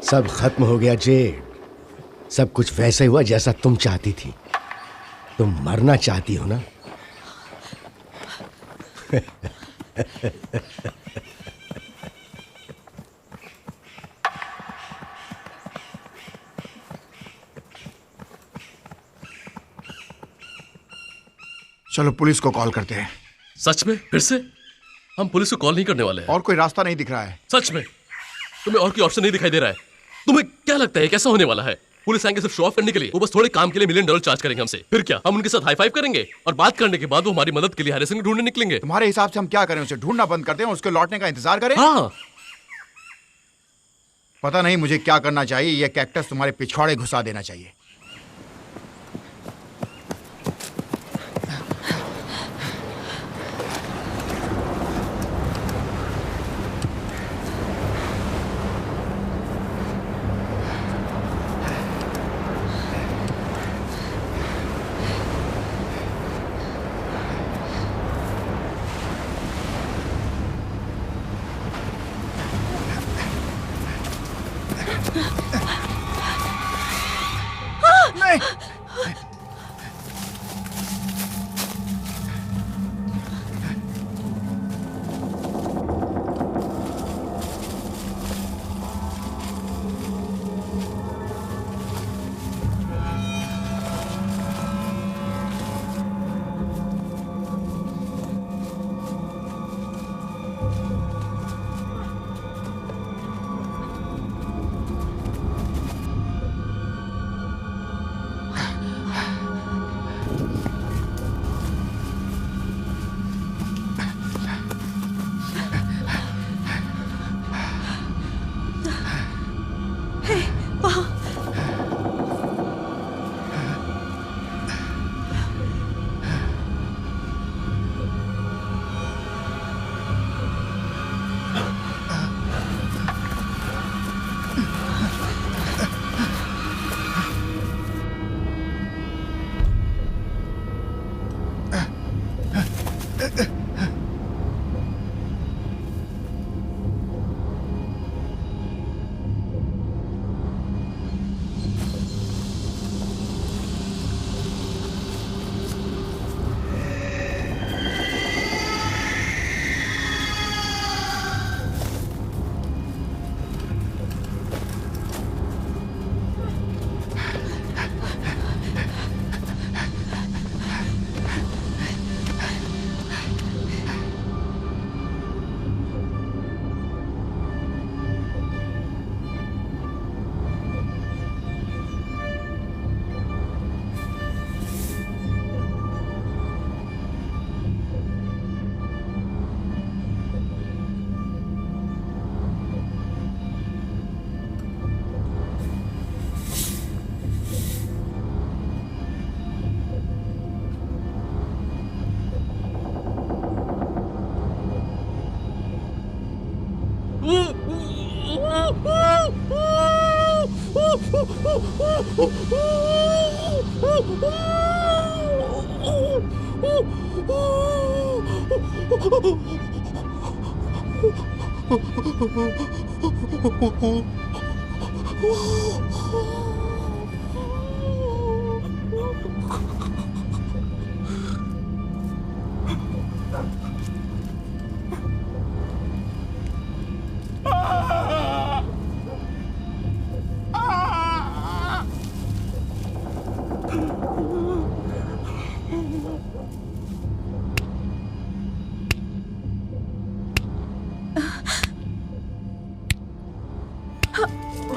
सब खत्म हो गया जेड। सब कुछ वैसे हुआ जैसा तुम चाहती थी। तुम मरना चाहती हो ना?
चलो पुलिस को कॉल करते हैं।
सच में? फिर से? हम पुलिस को कॉल नहीं करने वाले हैं।
और कोई रास्ता नहीं दिख रहा है।
सच में? तुम्हें और कोई ऑप्शन नहीं दिखाई दे रहा है? तुम्हें क्या लगता है कैसा होने वाला है? पुलिस आएंगे सिर्फ शो ऑफ करने के लिए। वो बस थोड़े काम के लिए $1 मिलियन चार्ज करेंगे हमसे। फिर क्या हम उनके साथ हाई फाइव करेंगे और बात करने के बाद वो हमारी मदद के लिए हरे सिंह ढूंढने निकलेंगे?
तुम्हारे हिसाब से हम क्या करें? उसे ढूंढना बंद करते हैं, उसके लौटने का इंतजार करें?
हाँ।
पता नहीं मुझे क्या करना चाहिए। यह कैक्टस तुम्हारे पिछवाड़े घुसा देना चाहिए।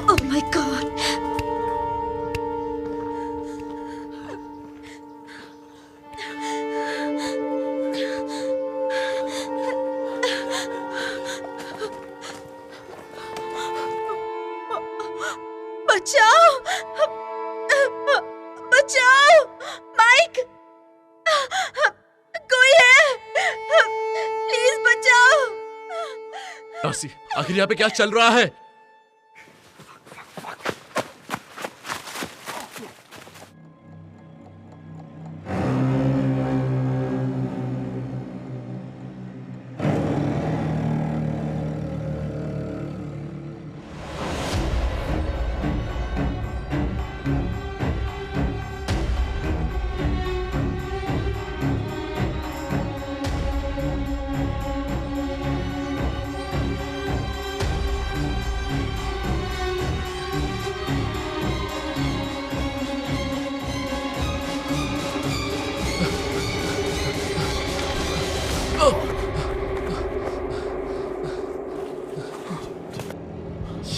Oh my God! बचाओ! बचाओ! माइक! कोई है? प्लीज बचाओ!
डार्सी, आखिर यहाँ पे क्या चल रहा है?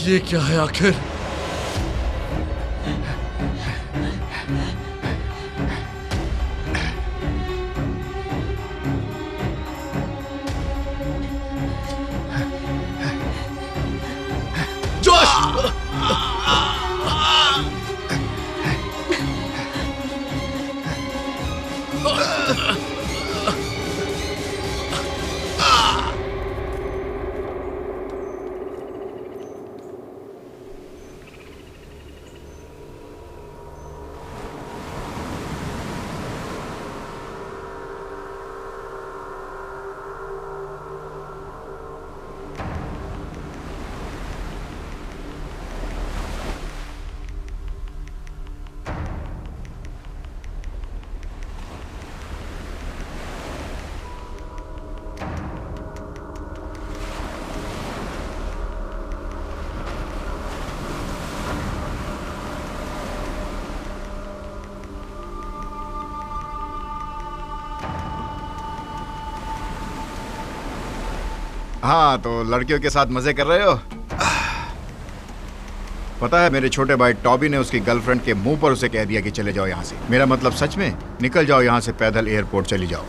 ये क्या है आखिर? जोश!
हाँ, तो लड़कियों के साथ मजे कर रहे हो? पता है, मेरे छोटे भाई टॉबी ने उसकी गर्लफ्रेंड के मुंह पर उसे कह दिया कि चले जाओ यहाँ से। मेरा मतलब सच में, निकल जाओ यहाँ से, पैदल एयरपोर्ट चली जाओ।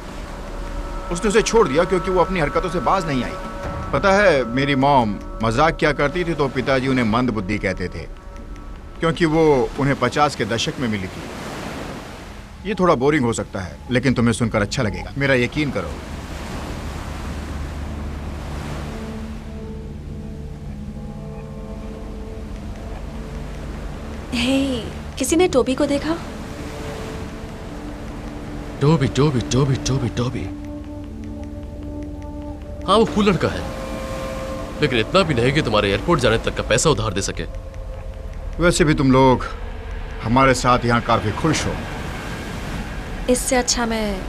उसने उसे छोड़ दिया क्योंकि वो अपनी हरकतों से बाज नहीं आई। पता है, मेरी मॉम मजाक क्या करती थी तो पिताजी उन्हें मंद बुद्धि कहते थे, क्योंकि वो उन्हें 50 के दशक में मिली थी। ये थोड़ा बोरिंग हो सकता है, लेकिन तुम्हें सुनकर अच्छा लगेगा, मेरा यकीन करो।
हे, किसी ने टोबी को देखा?
Toby Toby Toby Toby Toby. हाँ, वो कूल लड़का है, लेकिन इतना भी नहीं कि तुम्हारे एयरपोर्ट जाने तक का पैसा उधार दे सके।
वैसे भी तुम लोग हमारे साथ यहाँ काफी खुश हो।
इससे अच्छा मैं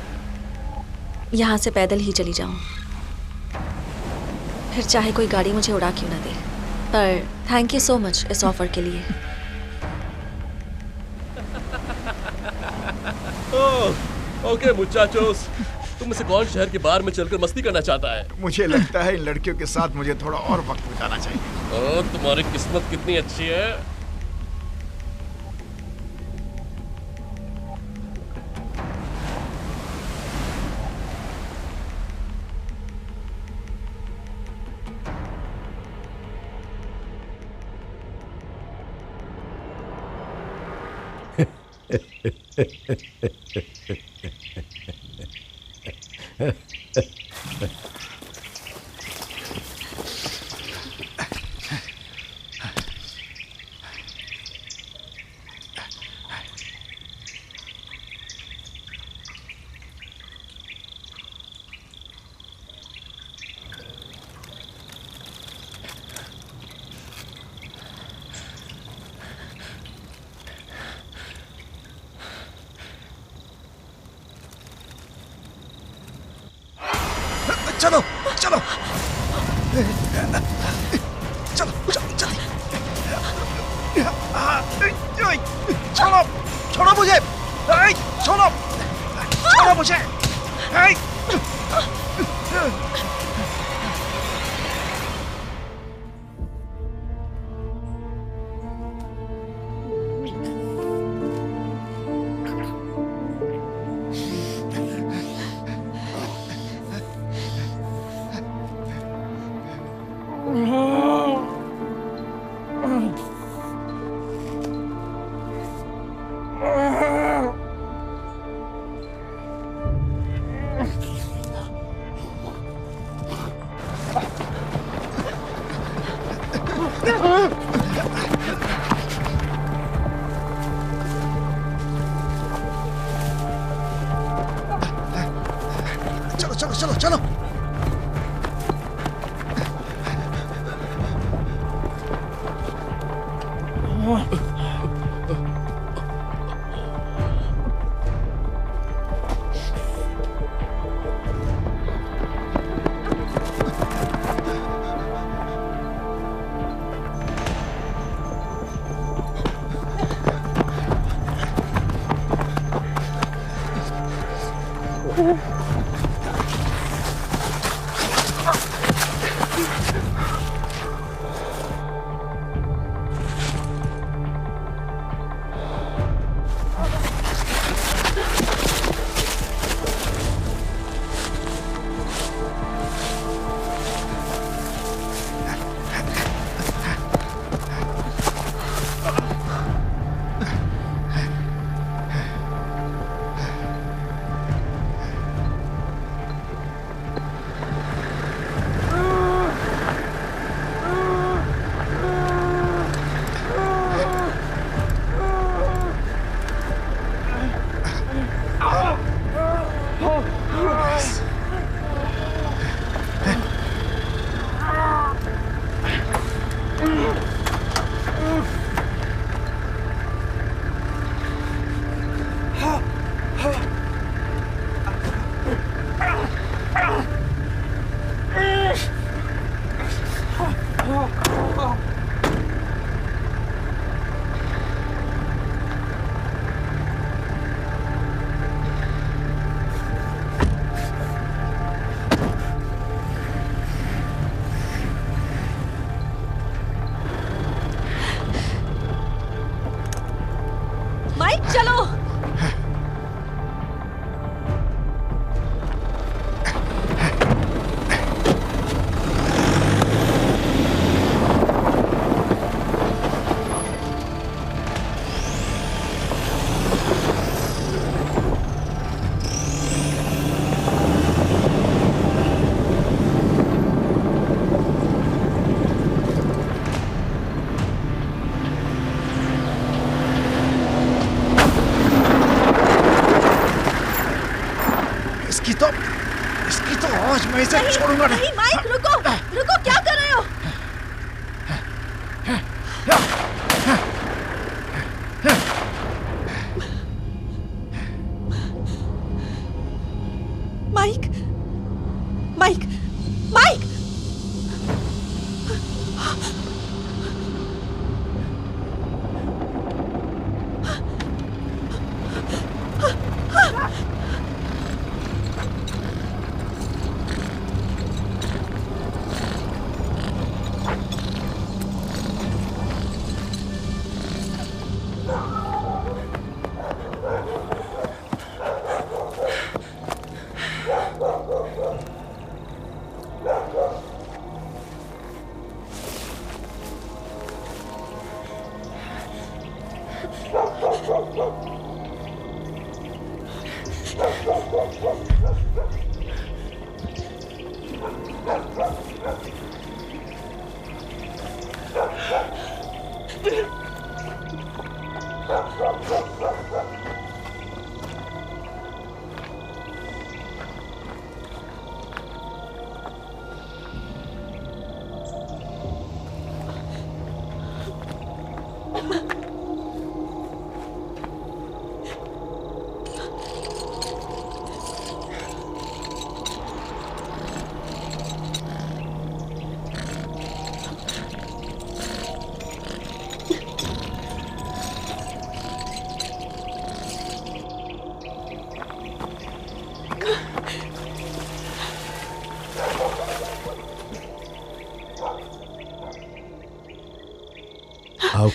यहाँ से पैदल ही चली जाऊँ, फिर चाहे कोई गाड़ी मुझे उड़ा क्यों ना दे। पर थैंक यू सो मच इस ऑफर के लिए।
ओके मुचाचोस, तुम में से कौन शहर के बार में चलकर मस्ती करना चाहता है?
मुझे लगता है इन लड़कियों के साथ मुझे थोड़ा और वक्त बिताना चाहिए।
तुम्हारी किस्मत कितनी अच्छी है।
चलो चलो जल्दी। छोड़ो छोड़ो मुझे, छोड़ो छोड़ो मुझे। चलो चलो चलो चलो।
माइक चलो।
इसकी तो आज मैं इसे छोड़ूंगा नहीं।
नहीं माइक रुको रुको, क्या कर रहे हो? माइक माइक माइक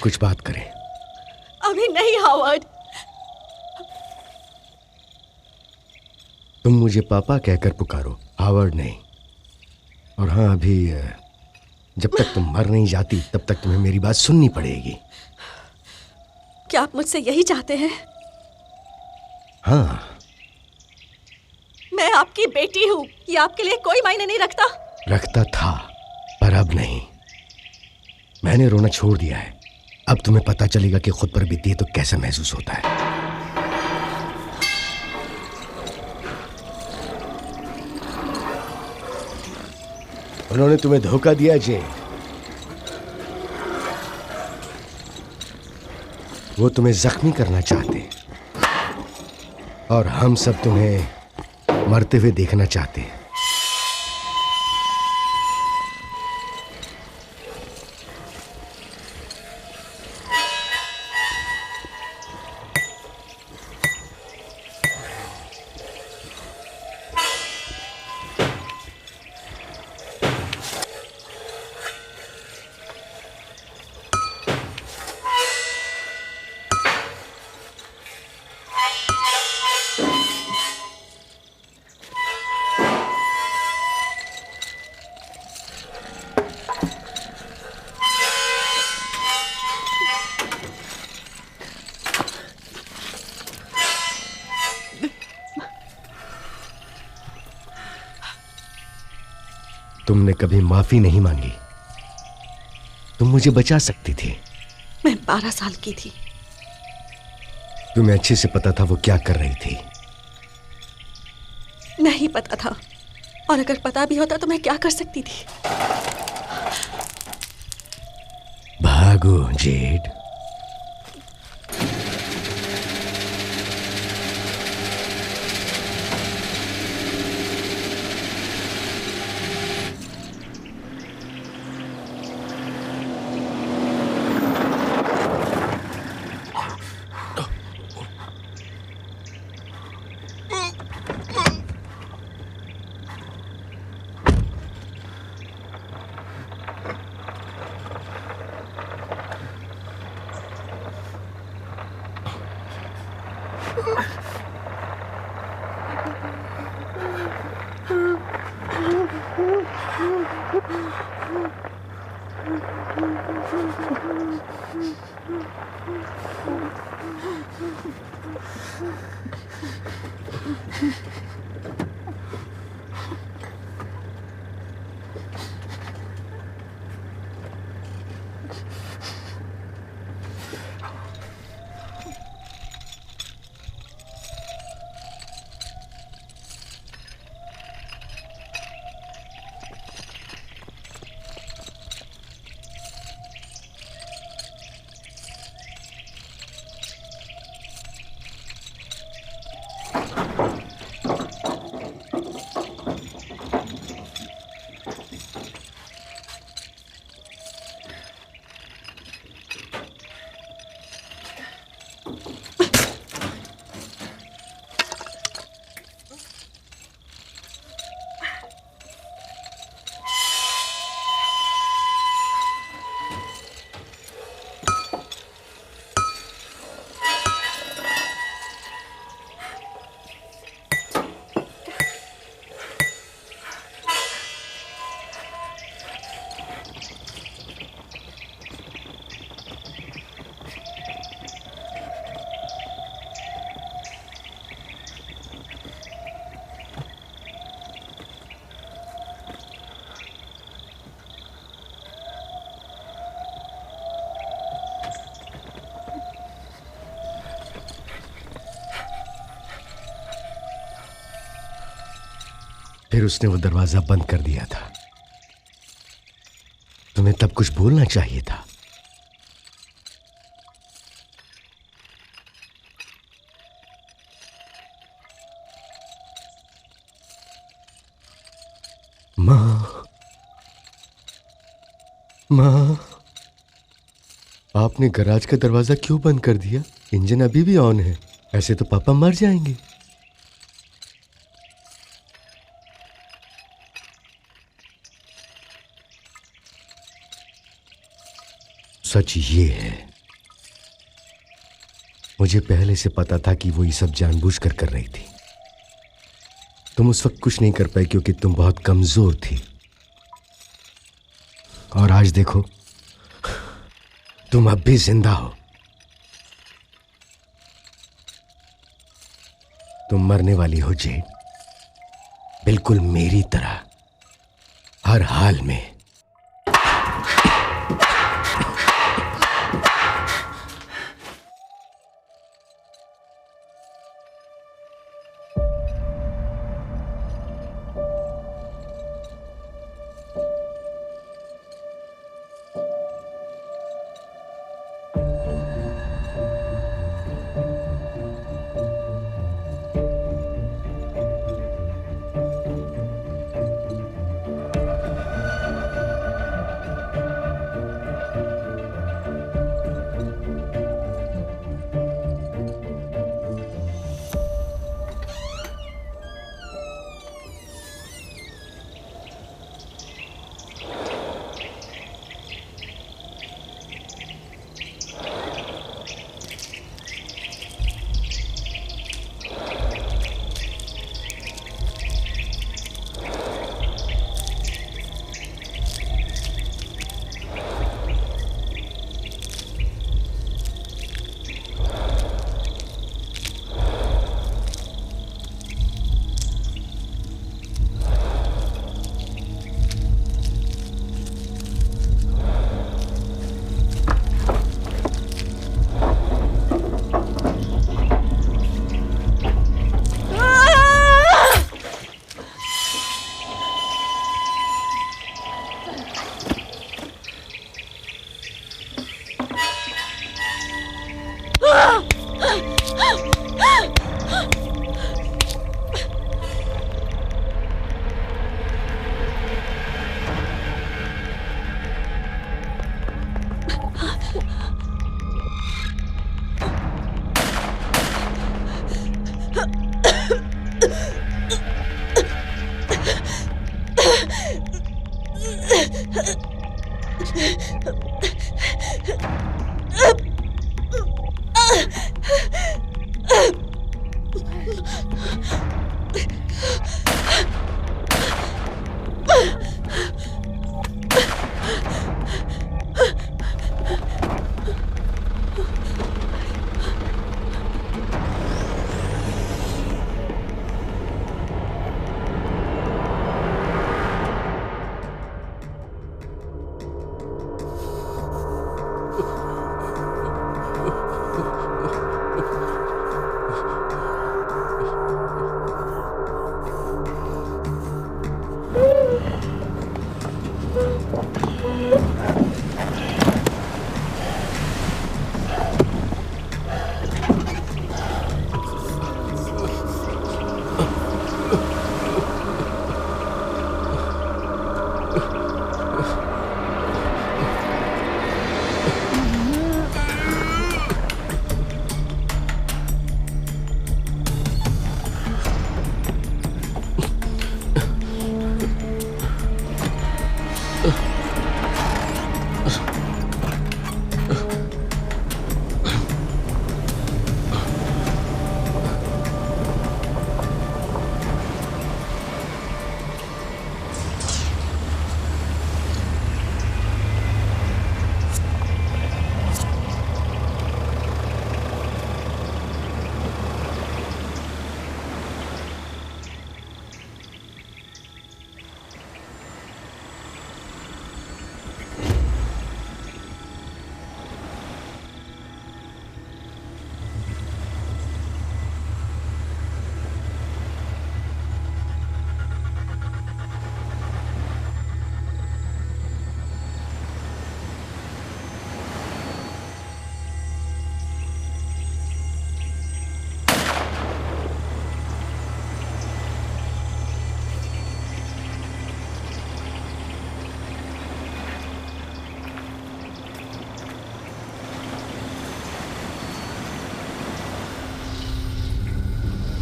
कुछ बात करें।
अभी नहीं हावर्ड।
तुम मुझे पापा कहकर पुकारो, हावर्ड नहीं। और हाँ, अभी जब तक तुम मर नहीं जाती तब तक तुम्हें मेरी बात सुननी पड़ेगी।
क्या आप मुझसे यही चाहते हैं?
हाँ।
मैं आपकी बेटी हूँ, ये आपके लिए कोई मायने नहीं रखता।
रखता था, पर अब नहीं। मैंने रोना छोड़ दिया है। अब तुम्हें पता चलेगा कि खुद पर बीती है तो कैसा महसूस होता है। उन्होंने तुम्हें धोखा दिया जे। वो तुम्हें जख्मी करना चाहते और हम सब तुम्हें मरते हुए देखना चाहते हैं। तुमने कभी माफी नहीं मांगी। तुम मुझे बचा सकती थी।
मैं 12 साल की थी।
तुम्हें अच्छे से पता था वो क्या कर रही थी।
नहीं पता था, और अगर पता भी होता तो मैं क्या कर सकती थी?
भागो जेड। फिर उसने वो दरवाजा बंद कर दिया था। तुम्हें तब कुछ बोलना चाहिए था। माँ, माँ, आपने गैराज का दरवाजा क्यों बंद कर दिया? इंजन अभी भी ऑन है। ऐसे तो पापा मर जाएंगे। सच ये है मुझे पहले से पता था कि वो ये सब जानबूझकर कर रही थी। तुम उस वक्त कुछ नहीं कर पाई क्योंकि तुम बहुत कमजोर थी। और आज देखो, तुम अब भी जिंदा हो। तुम मरने वाली हो जेड, बिल्कुल मेरी तरह, हर हाल में।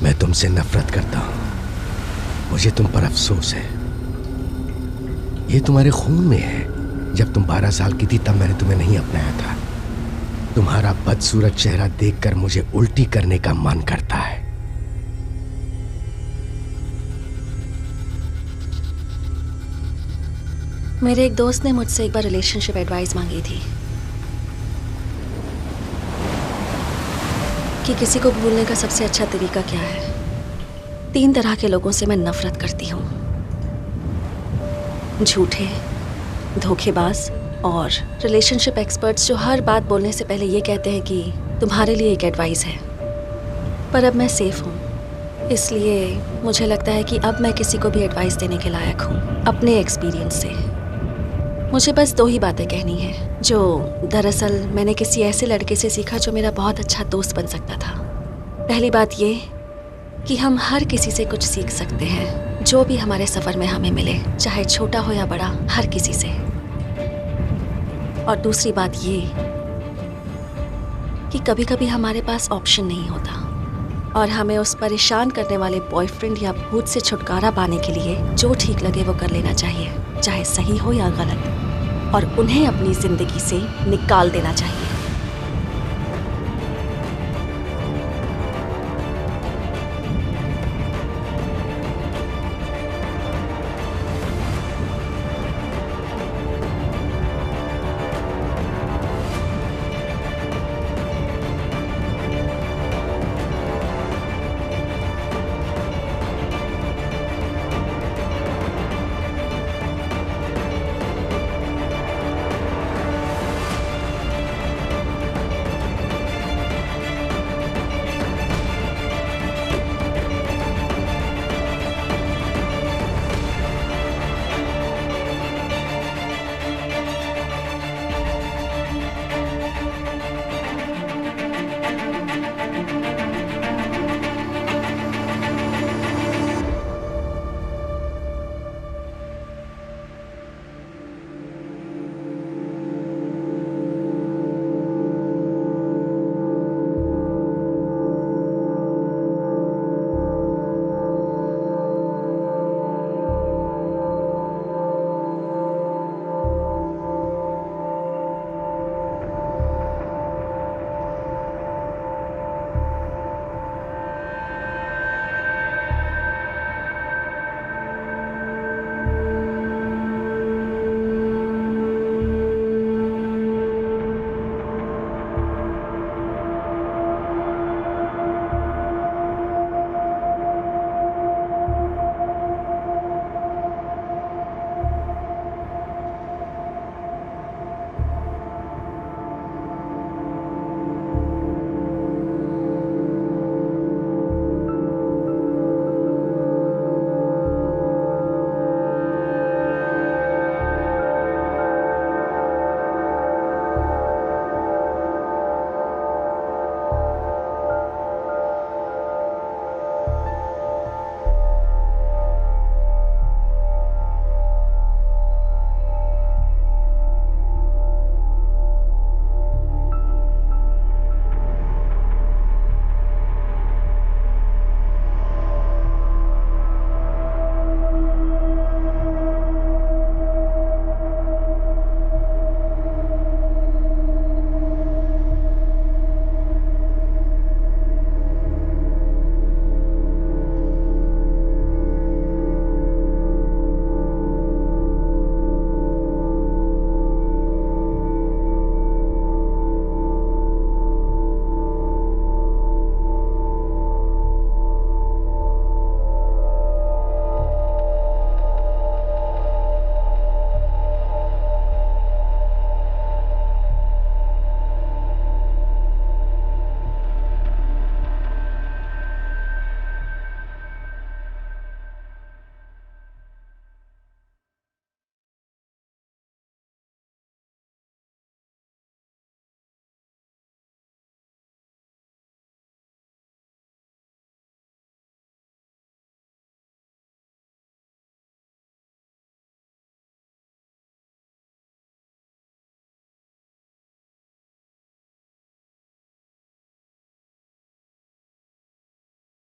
मैं तुमसे नफरत करता हूं। मुझे तुम पर अफसोस है। ये तुम्हारे खून में है। जब तुम 12 साल की थी तब मैंने तुम्हें नहीं अपनाया था। तुम्हारा बदसूरत चेहरा देखकर मुझे उल्टी करने का मन करता है।
मेरे एक दोस्त ने मुझसे एक बार रिलेशनशिप एडवाइस मांगी थी कि किसी को भूलने का सबसे अच्छा तरीका क्या है। 3 तरह के लोगों से मैं नफरत करती हूँ, झूठे, धोखेबाज और रिलेशनशिप एक्सपर्ट्स जो हर बात बोलने से पहले ये कहते हैं कि तुम्हारे लिए एक एडवाइस है। पर अब मैं सेफ हूँ, इसलिए मुझे लगता है कि अब मैं किसी को भी एडवाइस देने के लायक हूँ अपने एक्सपीरियंस से। मुझे बस 2 ही बातें कहनी है जो दरअसल मैंने किसी ऐसे लड़के से सीखा जो मेरा बहुत अच्छा दोस्त बन सकता था। पहली बात ये कि हम हर किसी से कुछ सीख सकते हैं, जो भी हमारे सफ़र में हमें मिले, चाहे छोटा हो या बड़ा, हर किसी से। और दूसरी बात ये कि कभी कभी हमारे पास ऑप्शन नहीं होता और हमें उस परेशान करने वाले बॉयफ्रेंड या भूत से छुटकारा पाने के लिए जो ठीक लगे वो कर लेना चाहिए, चाहे सही हो या गलत, और उन्हें अपनी जिंदगी से निकाल देना चाहिए।